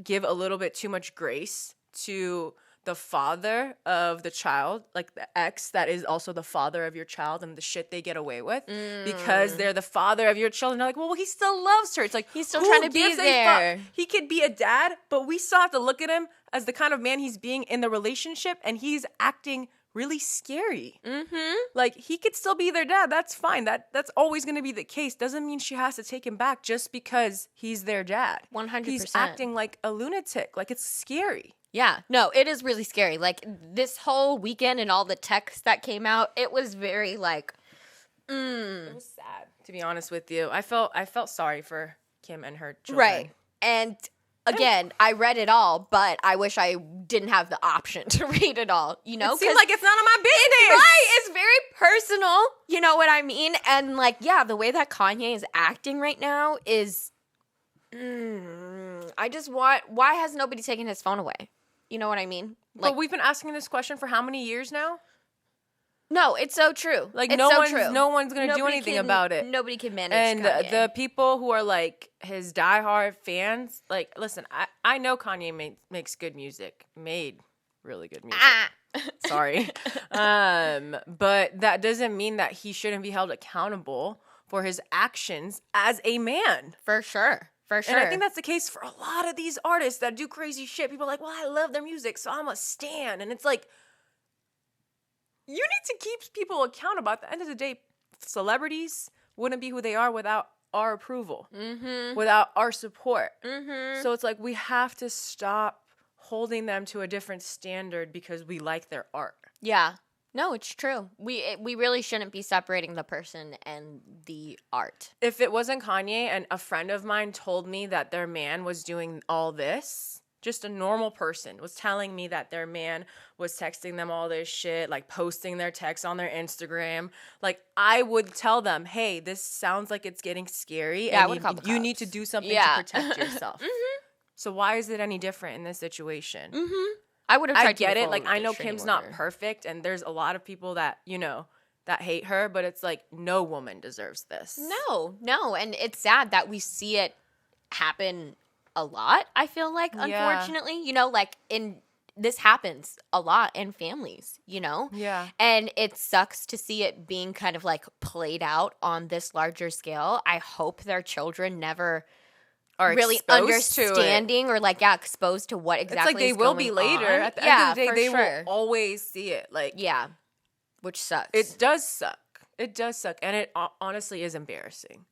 give a little bit too much grace to the father of the child, like the ex that is also the father of your child, and the shit they get away with because they're the father of your child. And they're like, well, he still loves her. It's like, he's still trying to be there. He could be a dad, but we still have to look at him as the kind of man he's being in the relationship, and he's acting really scary. Mm-hmm. Like, he could still be their dad. That's fine. That's always going to be the case. Doesn't mean she has to take him back just because he's their dad. 100%. He's acting like a lunatic. Like, it's scary. Yeah, no, it is really scary. Like, this whole weekend and all the texts that came out, it was very, like, It was sad, to be honest with you. I felt sorry for Kim and her children. Right. And, again, I read it all, but I wish I didn't have the option to read it all, you know? It seems like it's none of my business. It's very personal, you know what I mean? And, like, yeah, the way that Kanye is acting right now is, why has nobody taken his phone away? You know what I mean? Like, but we've been asking this question for how many years now? No, it's so true. Like, it's no one's going to do anything about it. Nobody can manage And Kanye. the people who are, like, his diehard fans, like, listen, I know Kanye makes good music. Made really good music. Sorry. But that doesn't mean that he shouldn't be held accountable for his actions as a man. For sure. For sure. And I think that's the case for a lot of these artists that do crazy shit. People are like, well, I love their music, so I'm a stan. And it's like, you need to keep people accountable. At the end of the day, celebrities wouldn't be who they are without our approval, without our support. So it's like we have to stop holding them to a different standard because we like their art. Yeah. No, it's true. We really shouldn't be separating the person and the art. If it wasn't Kanye and a friend of mine told me that their man was doing all this, just a normal person, was telling me that their man was texting them all this shit, like posting their texts on their Instagram, like I would tell them, hey, this sounds like it's getting scary, and you need to do something to protect yourself. So why is it any different in this situation? I would have tried to get it. Like, I know Kim's not perfect, and there's a lot of people that, you know, that hate her, but it's like, no woman deserves this. No. And it's sad that we see it happen a lot, I feel like, unfortunately. You know, like, this happens a lot in families, you know? Yeah. And it sucks to see it being kind of, like, played out on this larger scale. I hope their children never are really understanding or, like, exposed to what exactly is going on. It's like they will be later. At the end of the day, they will always see it. Like, yeah. Which sucks. It does suck. It does suck. And it honestly is embarrassing.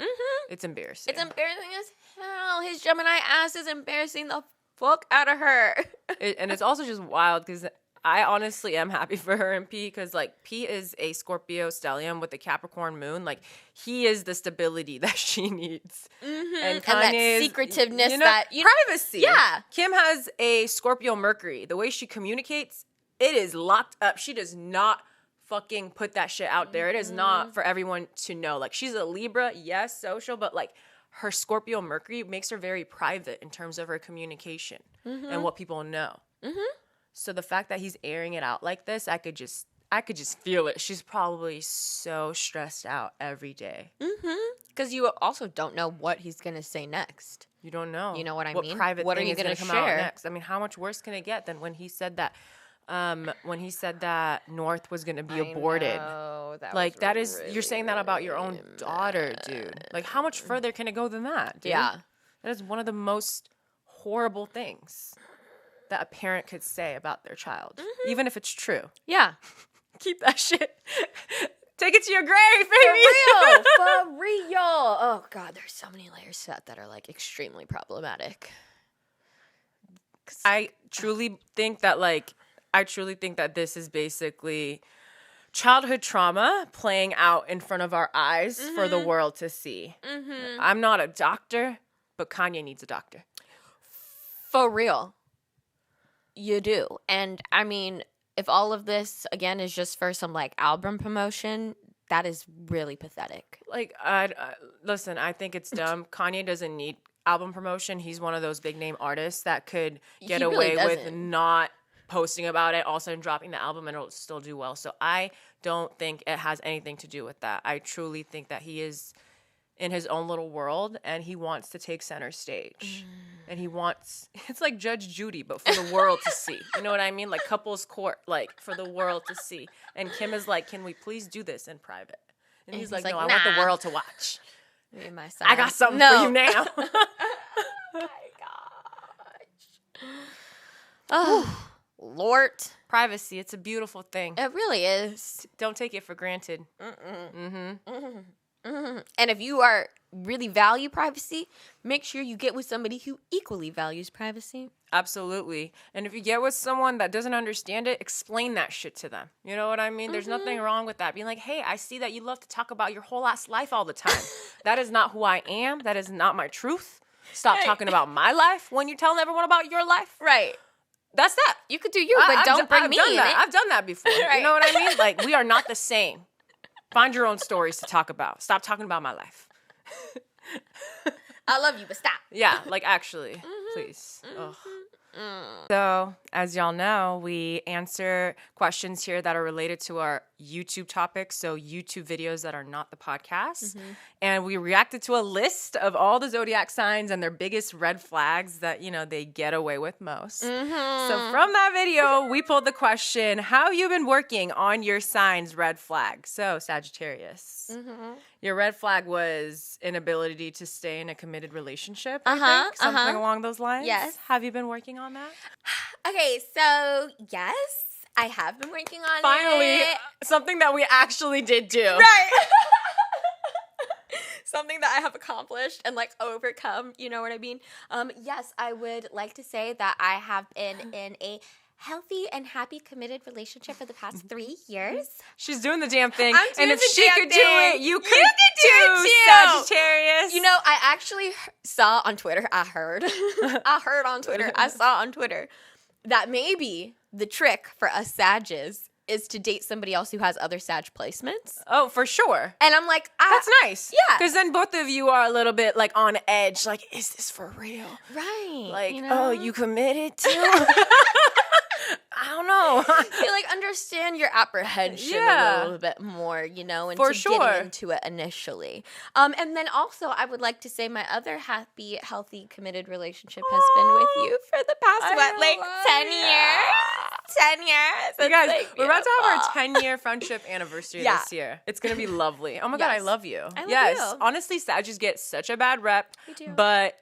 It's embarrassing. It's embarrassing as hell. His Gemini ass is embarrassing the fuck out of her. And it's also just wild because I honestly am happy for her and P, because, like, P is a Scorpio stellium with the Capricorn moon. Like, he is the stability that she needs. And Kanye that secretiveness, privacy. Yeah. Kim has a Scorpio Mercury. The way she communicates, it is locked up. She does not fucking put that shit out there. It is not for everyone to know. Like, she's a Libra, yes, social, but, like, her Scorpio Mercury makes her very private in terms of her communication and what people know. So the fact that he's airing it out like this, I could just feel it. She's probably so stressed out every day. Because you also don't know what he's going to say next. You don't know. You know what I what mean? Private what thing are you going to come out next? I mean, how much worse can it get than when he said that North was going to be aborted? Like, that is, really, you're saying that about your own daughter, dude. Like, how much further can it go than that, dude? Yeah. That is one of the most horrible things that a parent could say about their child, even if it's true. Yeah. Keep that shit. Take it to your grave, baby. For real. Oh, God, there's so many layers to that are, like, extremely problematic. I truly think that this is basically childhood trauma playing out in front of our eyes for the world to see. I'm not a doctor, but Kanye needs a doctor. For real. You do. And, I mean, if all of this, again, is just for some, like, album promotion, that is really pathetic. Like, listen, I think it's dumb. Kanye doesn't need album promotion. He's one of those big-name artists that could get away with not posting about it, all of a sudden dropping the album, and it'll still do well. So I don't think it has anything to do with that. I truly think that he is in his own little world, and he wants to take center stage. And it's like Judge Judy, but for the world to see. You know what I mean? Like couples court, like for the world to see. And Kim is like, can we please do this in private? And he's like, no, I want the world to watch. I got something for you now. Oh my gosh. Oh, Lord. Privacy, it's a beautiful thing. It really is. Don't take it for granted. And if you really value privacy, make sure you get with somebody who equally values privacy. Absolutely. And if you get with someone that doesn't understand it, explain that shit to them. You know what I mean? There's nothing wrong with that. Being like, hey, I see that you love to talk about your whole ass life all the time. That is not who I am. That is not my truth. Stop talking about my life when you're telling everyone about your life. Right. That's that. You could do you, but don't bring me in it. I've done that before. Right. You know what I mean? Like, we are not the same. Find your own stories to talk about. Stop talking about my life. I love you, but stop. Yeah, like, actually, please. So, as y'all know, we answer questions here that are related to our YouTube topics, so YouTube videos that are not the podcast. And we reacted to a list of all the Zodiac signs and their biggest red flags that, you know, they get away with most. So from that video, we pulled the question, how have you been working on your signs red flag? So, Sagittarius, your red flag was inability to stay in a committed relationship, I think? Something along those lines? Yes. Have you been working on that? Okay, so yes, I have been working on Finally, it. something that we actually did do. Right. Something that I have accomplished and, like, overcome, you know what I mean? Yes, I would like to say that I have been in a healthy and happy committed relationship for the past 3 years. She's doing the damn thing. I'm doing and if the she damn could do thing. it, you could do it too. Sagittarius. You know, I actually saw on Twitter, I saw on Twitter that maybe the trick for us Sages is to date somebody else who has other Sag placements. Oh, for sure. And I'm like, that's nice. Yeah. Because then both of you are a little bit like on edge. Like, is this for real? Right. Like, you know? oh, you committed to? I don't know. You like understand your apprehension a little bit more, you know, into getting into it initially. And then also I would like to say my other happy, healthy, committed relationship has been with you for the past 10 years. 10 years. You guys, like we're about to have our 10-year friendship anniversary this year. It's going to be lovely. Oh my God, I love you. I love you. Honestly, Sages get such a bad rep. We do. But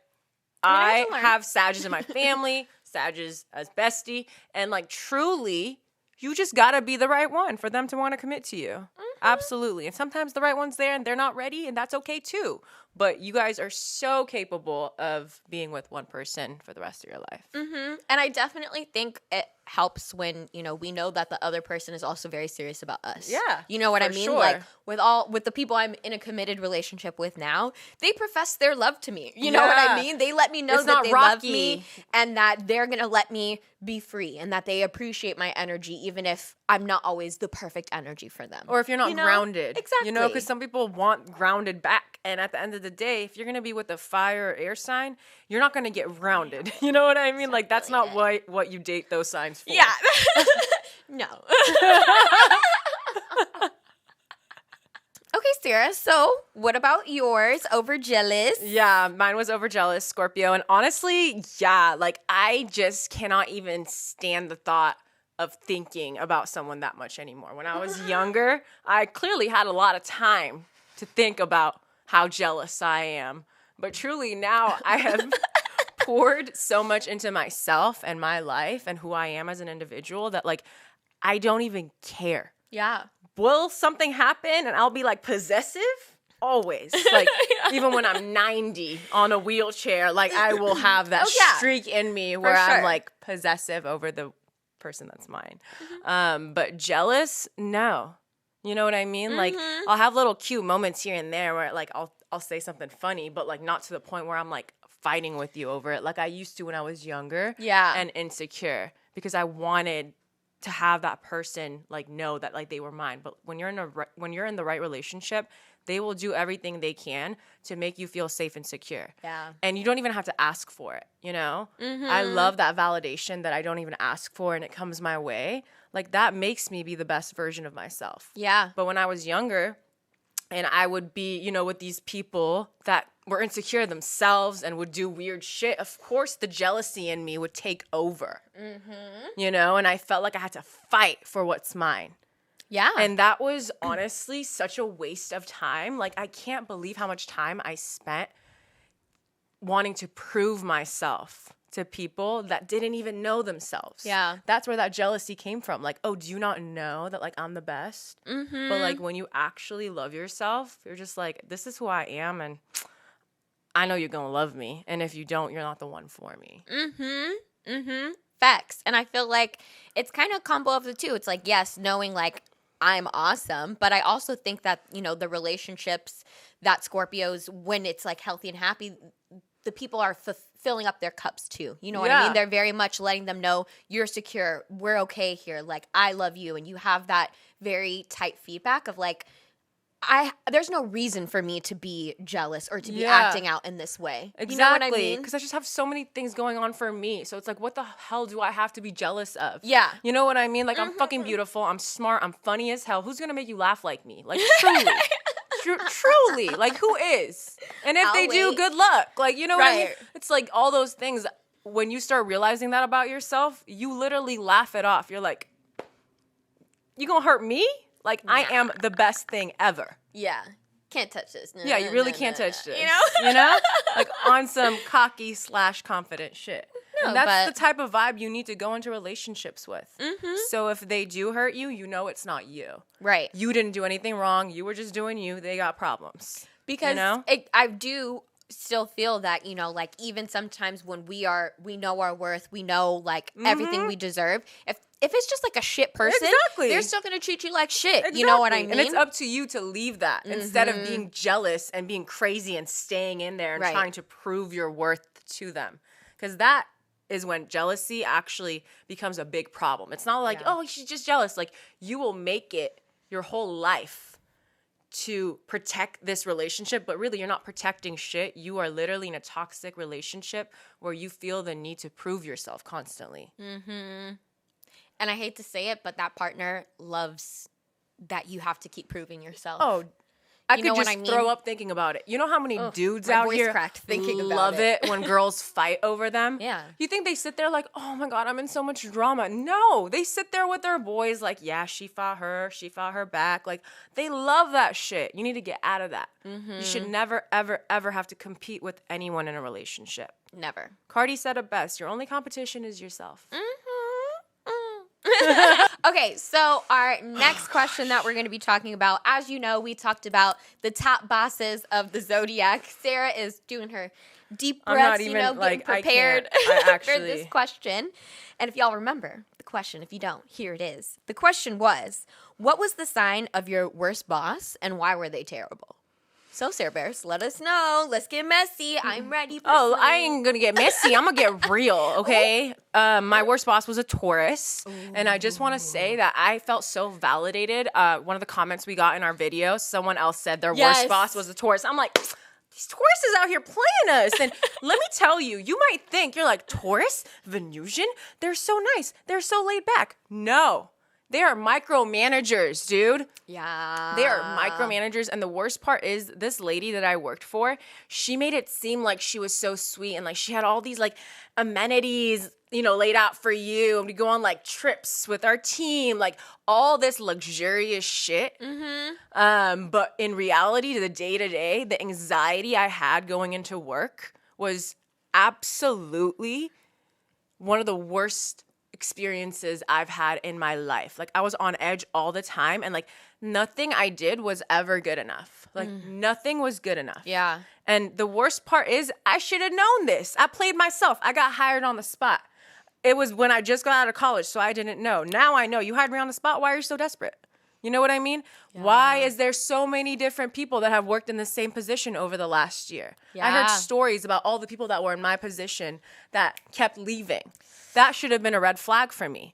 I I have Sages in my family, Sages as bestie, and like truly, you just gotta be the right one for them to want to commit to you. Mm-hmm. Absolutely. And sometimes the right one's there and they're not ready, and that's okay too. But you guys are so capable of being with one person for the rest of your life. Mm-hmm. And I definitely think it helps when, you know, we know that the other person is also very serious about us. Yeah. You know what I mean? Sure. Like with the people I'm in a committed relationship with now, they profess their love to me. You know what I mean? They let me know that they love me and that they're going to let me be free and that they appreciate my energy even if I'm not always the perfect energy for them. Or if you're not grounded. Exactly. You know, because some people want grounded back. And at the end of the day, if you're going to be with a fire or air sign, you're not going to get grounded. You know what I mean? Like, that's not what you date those signs for. Yeah. No. Okay, Sarah, so what about yours? Overjealous? Yeah, mine was overjealous, Scorpio. And honestly, yeah, like I just cannot even stand the thought of thinking about someone that much anymore. When I was younger, I clearly had a lot of time to think about how jealous I am. But truly now I have poured so much into myself and my life and who I am as an individual that like I don't even care. Yeah. Will something happen and I'll be like possessive? Always. Like even when I'm 90 on a wheelchair, like I will have that streak in me where I'm like possessive over the person that's mine. Mm-hmm. But jealous, no. You know what I mean? Mm-hmm. Like I'll have little cute moments here and there where like I'll say something funny, but like not to the point where I'm like fighting with you over it like I used to when I was younger and insecure because I wanted to have that person like know that like they were mine. But when you're in the right relationship, they will do everything they can to make you feel safe and secure. Yeah. And you don't even have to ask for it, you know? Mm-hmm. I love that validation that I don't even ask for and it comes my way. Like that makes me be the best version of myself. Yeah. But when I was younger and I would be, you know, with these people that were insecure themselves and would do weird shit, of course the jealousy in me would take over. Mm-hmm. You know, and I felt like I had to fight for what's mine. Yeah. And that was honestly such a waste of time. Like, I can't believe how much time I spent wanting to prove myself to people that didn't even know themselves. Yeah. That's where that jealousy came from. Like, oh, do you not know that, like, I'm the best? Mm-hmm. But, like, when you actually love yourself, you're just like, this is who I am, and I know you're going to love me. And if you don't, you're not the one for me. Mm-hmm. Mm-hmm. Facts. And I feel like it's kind of a combo of the two. It's like, yes, knowing, like, I'm awesome, but I also think that, you know, the relationships that Scorpios, when it's, like, healthy and happy, the people are filling up their cups too. You know what I mean? They're very much letting them know you're secure. We're okay here. Like, I love you. And you have that very tight feedback of like, there's no reason for me to be jealous or to be acting out in this way. Exactly. You know what I mean? Because I just have so many things going on for me. So it's like, what the hell do I have to be jealous of? Yeah. You know what I mean? Like, I'm fucking beautiful. I'm smart. I'm funny as hell. Who's going to make you laugh like me? Like, truly. Truly, like, who is? And if they do, good luck. Like, you know what I mean? It's like all those things. When you start realizing that about yourself, you literally laugh it off. You're like, you gonna hurt me? Like, I am the best thing ever. Yeah. Can't touch this. No, you really can't touch this. You know? Like, on some cocky / confident shit. No, and that's the type of vibe you need to go into relationships with. Mm-hmm. So if they do hurt you, you know it's not you. Right. You didn't do anything wrong. You were just doing you. They got problems. Because I do still feel that, you know, like even sometimes when we know our worth, we know like everything we deserve. If it's just like a shit person, they're still going to treat you like shit. Exactly. You know what I mean? And it's up to you to leave that instead of being jealous and being crazy and staying in there and trying to prove your worth to them. Because that is when jealousy actually becomes a big problem. It's not like, oh, she's just jealous. Like, you will make it your whole life to protect this relationship, but really you're not protecting shit. You are literally in a toxic relationship where you feel the need to prove yourself constantly. And I hate to say it, but that partner loves that you have to keep proving yourself. Oh, I could just throw up thinking about it. You know how many dudes out here love it when girls fight over them? Yeah. You think they sit there like, oh my God, I'm in so much drama. No, they sit there with their boys like, yeah, she fought her back. Like, they love that shit. You need to get out of that. You should never, ever, ever have to compete with anyone in a relationship. Never. Cardi said it best. Your only competition is yourself. Okay, so our next question that we're going to be talking about, as you know, we talked about the top bosses of the Zodiac. Sarah is doing her deep breaths, getting prepared for this question. And if y'all remember the question, if you don't, here it is. The question was, what was the sign of your worst boss and why were they terrible? So, Sarah Bears, let us know. Let's get messy. I'm ready for I ain't going to get messy. I'm going to get real, okay? My worst boss was a Taurus. And I just want to say that I felt so validated. One of the comments we got in our video, someone else said their worst boss was a Taurus. I'm like, these Tauruses out here playing us. And let me tell you, you might think, you're like, Taurus? Venusian? They're so nice. They're so laid back. No. They are micromanagers, dude. Yeah. They are micromanagers. And the worst part is this lady that I worked for, she made it seem like she was so sweet and like she had all these like amenities, laid out for you. And we go on like trips with our team, like all this luxurious shit. But in reality, the day-to-day, the anxiety I had going into work was absolutely one of the worst experiences I've had in my life. Like, I was on edge all the time and like nothing I did was ever good enough. Like nothing was good enough. Yeah. And the worst part is I should have known this. I played myself. I got hired on the spot. It was when I just got out of college, so I didn't know. Now I know. You hired me on the spot. Why are you so desperate? You know what I mean? Yeah. Why is there so many different people that have worked in the same position over the last year? Yeah. I heard stories about all the people that were in my position that kept leaving. That should have been a red flag for me.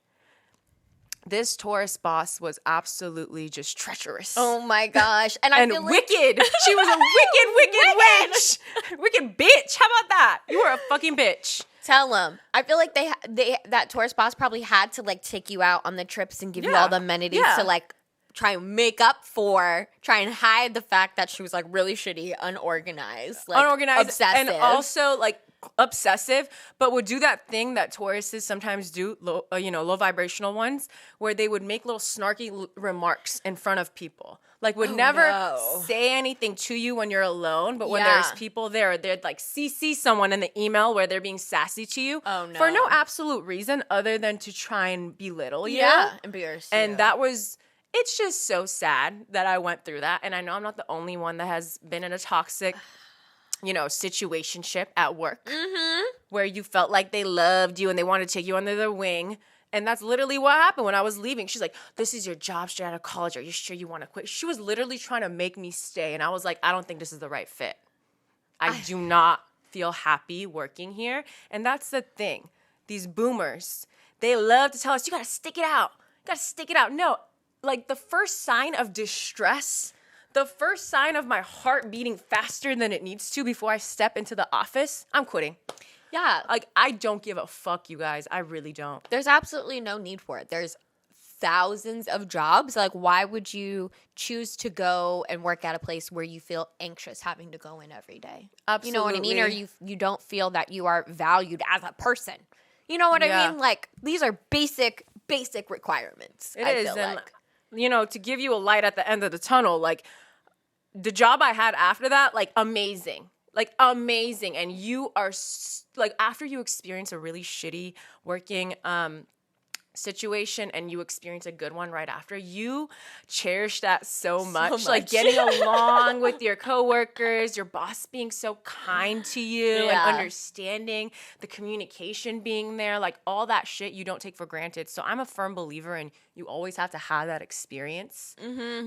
This Taurus boss was absolutely just treacherous. Oh my gosh. And I feel wicked. She was a wicked witch. Wicked bitch. How about that? You were a fucking bitch. Tell them. I feel like that Taurus boss probably had to like take you out on the trips and give you all the amenities to like try and make up for, try and hide the fact that she was like really shitty, unorganized, obsessive. And also like obsessive, but would do that thing that Tauruses sometimes do, low vibrational ones, where they would make little snarky remarks in front of people. Like would never say anything to you when you're alone, but when there's people there, they'd like CC someone in the email where they're being sassy to you for no absolute reason other than to try and belittle you. Yeah, embarrass you. And it's just so sad that I went through that. And I know I'm not the only one that has been in a toxic situationship at work where you felt like they loved you and they wanted to take you under their wing. And that's literally what happened when I was leaving. She's like, this is your job straight out of college. Are you sure you want to quit? She was literally trying to make me stay. And I was like, I don't think this is the right fit. I do not feel happy working here. And that's the thing. These boomers, they love to tell us, you got to stick it out. You got to stick it out. No, like the first sign of distress, the first sign of my heart beating faster than it needs to before I step into the office, I'm quitting. Yeah. Like, I don't give a fuck, you guys. I really don't. There's absolutely no need for it. There's thousands of jobs. Like, why would you choose to go and work at a place where you feel anxious having to go in every day? Absolutely. You know what I mean? Or you don't feel that you are valued as a person. You know what I mean? Like, these are basic requirements. It is. And, to give you a light at the end of the tunnel, like, the job I had after that, like, amazing. Like, amazing. And you are, like, after you experience a really shitty working situation and you experience a good one right after, you cherish that so much. Like getting along with your coworkers, your boss being so kind to you and understanding, the communication being there, like all that shit you don't take for granted. So I'm a firm believer in you always have to have that experience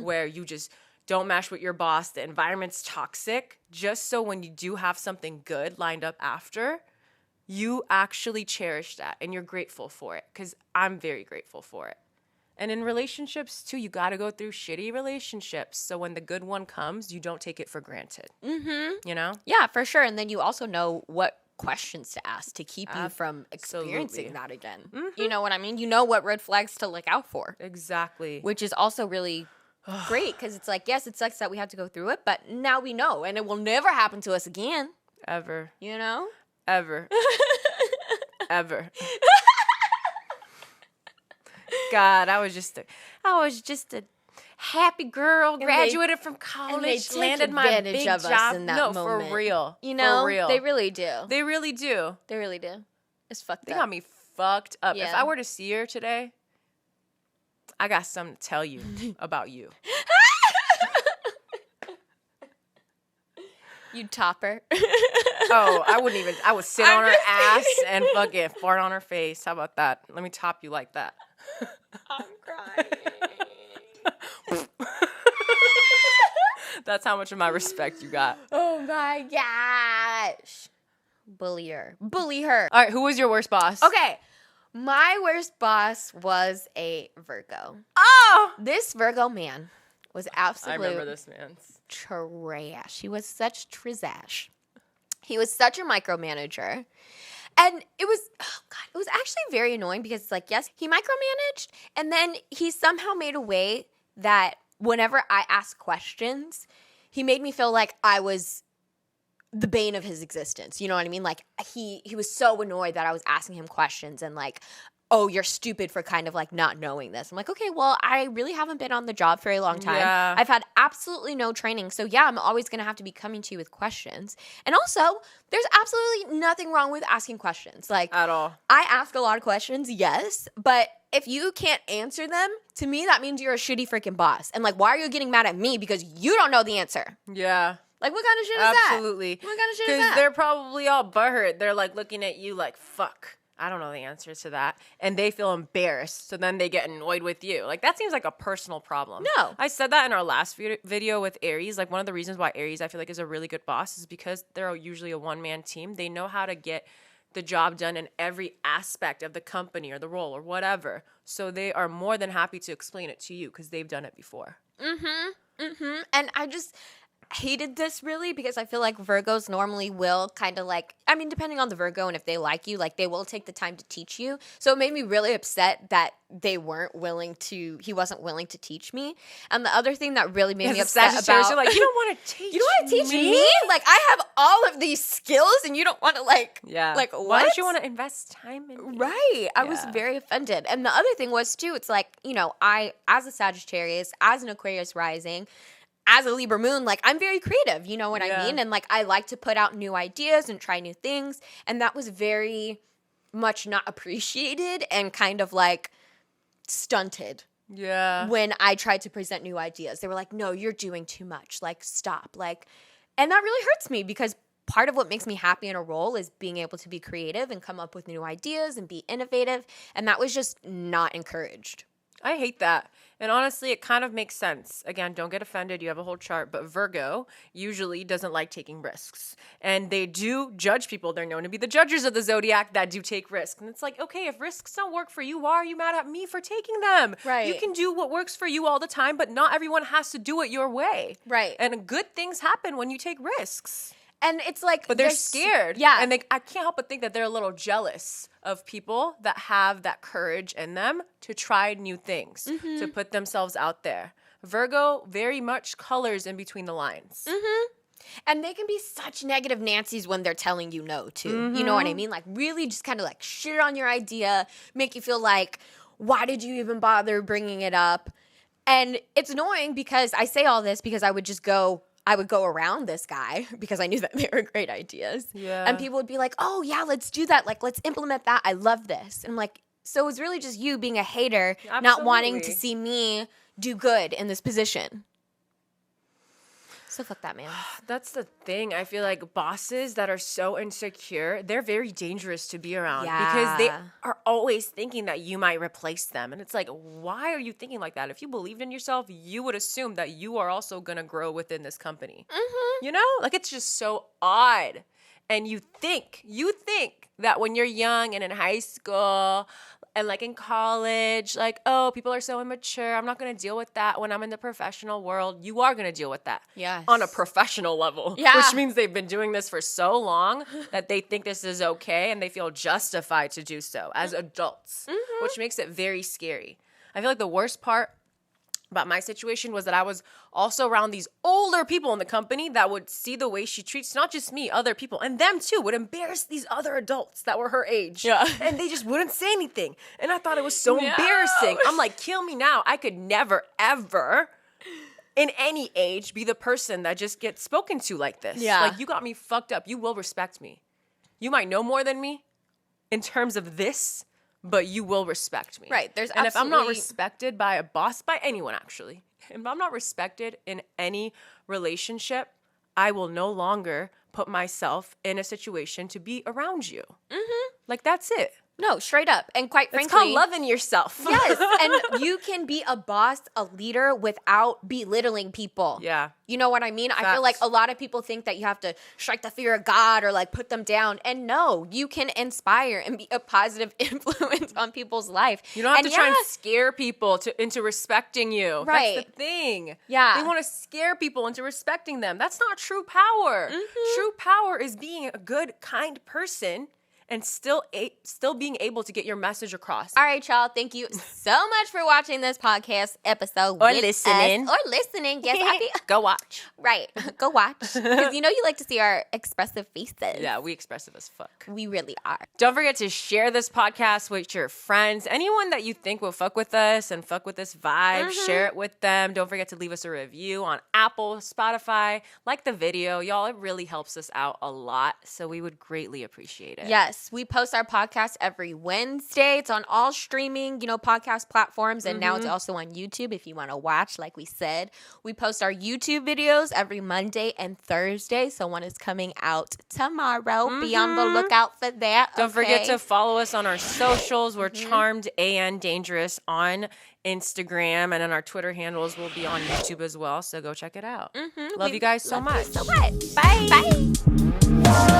where you just don't mesh with your boss, the environment's toxic, just so when you do have something good lined up after, you actually cherish that and you're grateful for it, because I'm very grateful for it. And in relationships too, you got to go through shitty relationships. So when the good one comes, you don't take it for granted. You know? Yeah, for sure. And then you also know what questions to ask to keep you from experiencing that again. You know what I mean? You know what red flags to look out for. Exactly. Which is also really great, because it's like, yes, it sucks that we have to go through it, but now we know, and it will never happen to us again. Ever. You know? Ever. Ever. God, I was just a happy girl, graduated from college, landed my big job. In that moment. For real. You know, for real. They really do. They really do. They really do. It's fucked up. They got me fucked up. Yeah. If I were to see her today, I got something to tell you about you. You'd top her. Oh, I wouldn't even. I would sit on her ass and fucking fart on her face. How about that? Let me top you like that. I'm crying. That's how much of my respect you got. Oh my gosh. Bully her. Bully her. All right, who was your worst boss? Okay. My worst boss was a Virgo. Oh! This Virgo man was absolute I remember this man's trash. He was such trizash. He was such a micromanager. And it was, oh God, it was actually very annoying because it's like, yes, he micromanaged, and then he somehow made a way that whenever I asked questions, he made me feel like I was the bane of his existence. You know what I mean? Like he was so annoyed that I was asking him questions and like, oh, you're stupid for kind of like not knowing this. I'm like, okay, well, I really haven't been on the job for a long time. Yeah. I've had absolutely no training. So yeah, I'm always going to have to be coming to you with questions. And also, there's absolutely nothing wrong with asking questions. Like at all. I ask a lot of questions, yes, but if you can't answer them, to me, that means you're a shitty freaking boss. And like, why are you getting mad at me because you don't know the answer? Yeah. Like, what kind of shit is that? Absolutely. What kind of shit is that? Because they're probably all butthurt. They're like looking at you like, fuck, I don't know the answer to that. And they feel embarrassed. So then they get annoyed with you. Like, that seems like a personal problem. No. I said that in our last video with Aries. Like, one of the reasons why Aries, I feel like, is a really good boss is because they're usually a one-man team. They know how to get the job done in every aspect of the company or the role or whatever. So they are more than happy to explain it to you because they've done it before. And I just hated this really because I feel like Virgos normally will kind of like, I mean, depending on the Virgo and if they like you, like they will take the time to teach you. So it made me really upset that he wasn't willing to teach me. And the other thing that really made me upset about, you're like, you don't want to teach me? You don't want to teach me? Like I have all of these skills and you don't want to like, like what? Why don't you want to invest time in me? Right. I was very offended. And the other thing was too, it's like, you know, I, as a Sagittarius, as an Aquarius rising, as a Libra moon, like I'm very creative, you know what I mean? And like I like to put out new ideas and try new things. And that was very much not appreciated and kind of like stunted. Yeah. When I tried to present new ideas. They were like, no, you're doing too much. Like, stop. Like, and that really hurts me because part of what makes me happy in a role is being able to be creative and come up with new ideas and be innovative. And that was just not encouraged. I hate that. And honestly, it kind of makes sense. Again, don't get offended. You have a whole chart. But Virgo usually doesn't like taking risks. And they do judge people. They're known to be the judges of the Zodiac that do take risks. And it's like, okay, if risks don't work for you, why are you mad at me for taking them? Right. You can do what works for you all the time, but not everyone has to do it your way. Right. And good things happen when you take risks. And it's like, but they're scared. Yeah. And I can't help but think that they're a little jealous of people that have that courage in them to try new things, to put themselves out there. Virgo very much colors in between the lines. And they can be such negative Nancy's when they're telling you no, too. You know what I mean? Like, really just kind of like shit on your idea, make you feel like, why did you even bother bringing it up? And it's annoying because I say all this because I would go around this guy because I knew that they were great ideas. Yeah. And people would be like, oh, yeah, let's do that. Like, let's implement that. I love this. And I'm like, So it was really just you being a hater, Absolutely. not wanting to see me do good in this position. So fuck that, man. That's the thing. I feel like bosses that are so insecure, they're very dangerous to be around because they are always thinking that you might replace them. And it's like, why are you thinking like that? If you believed in yourself, you would assume that you are also going to grow within this company. Mm-hmm. You know? Like, it's just so odd. And you think that when you're young and in high school and like in college, like, oh, people are so immature. I'm not going to deal with that when I'm in the professional world. You are going to deal with that. Yes. On a professional level. Yeah. Which means they've been doing this for so long that they think this is okay and they feel justified to do so as adults, which makes it very scary. I feel like the worst part about my situation was that I was also around these older people in the company that would see the way she treats not just me, other people, and them too would embarrass these other adults that were her age. Yeah. And they just wouldn't say anything. And I thought it was so embarrassing. I'm like, kill me now. I could never, ever, in any age, be the person that just gets spoken to like this. Yeah. Like, you got me fucked up. You will respect me. You might know more than me in terms of this, but you will respect me. Right. And if I'm not respected by a boss, by anyone actually, if I'm not respected in any relationship, I will no longer put myself in a situation to be around you. Mm-hmm. Like, that's it. No, straight up. And quite frankly, it's called loving yourself. Yes. And you can be a boss, a leader without belittling people. Yeah. You know what I mean? Facts. I feel like a lot of people think that you have to strike the fear of God or like put them down. And no, you can inspire and be a positive influence on people's life. You don't have to try and scare people into respecting you. Right. That's the thing. Yeah. They want to scare people into respecting them. That's not true power. Mm-hmm. True power is being a good, kind person and still being able to get your message across. All right, y'all. Thank you so much for watching this podcast episode. Or listening. Yes, Go watch. Right. Go watch. Because you know you like to see our expressive faces. Yeah, we expressive as fuck. We really are. Don't forget to share this podcast with your friends. Anyone that you think will fuck with us and fuck with this vibe, share it with them. Don't forget to leave us a review on Apple, Spotify. Like the video. Y'all, it really helps us out a lot. So we would greatly appreciate it. Yes. We post our podcast every Wednesday. It's on all streaming, podcast platforms. And now it's also on YouTube if you want to watch, like we said. We post our YouTube videos every Monday and Thursday. So one is coming out tomorrow. Be on the lookout for that. Don't forget to follow us on our socials. We're CharmedanDangerous on Instagram. And then our Twitter handles will be on YouTube as well. So go check it out. Love you guys so much. So what? Bye. Bye.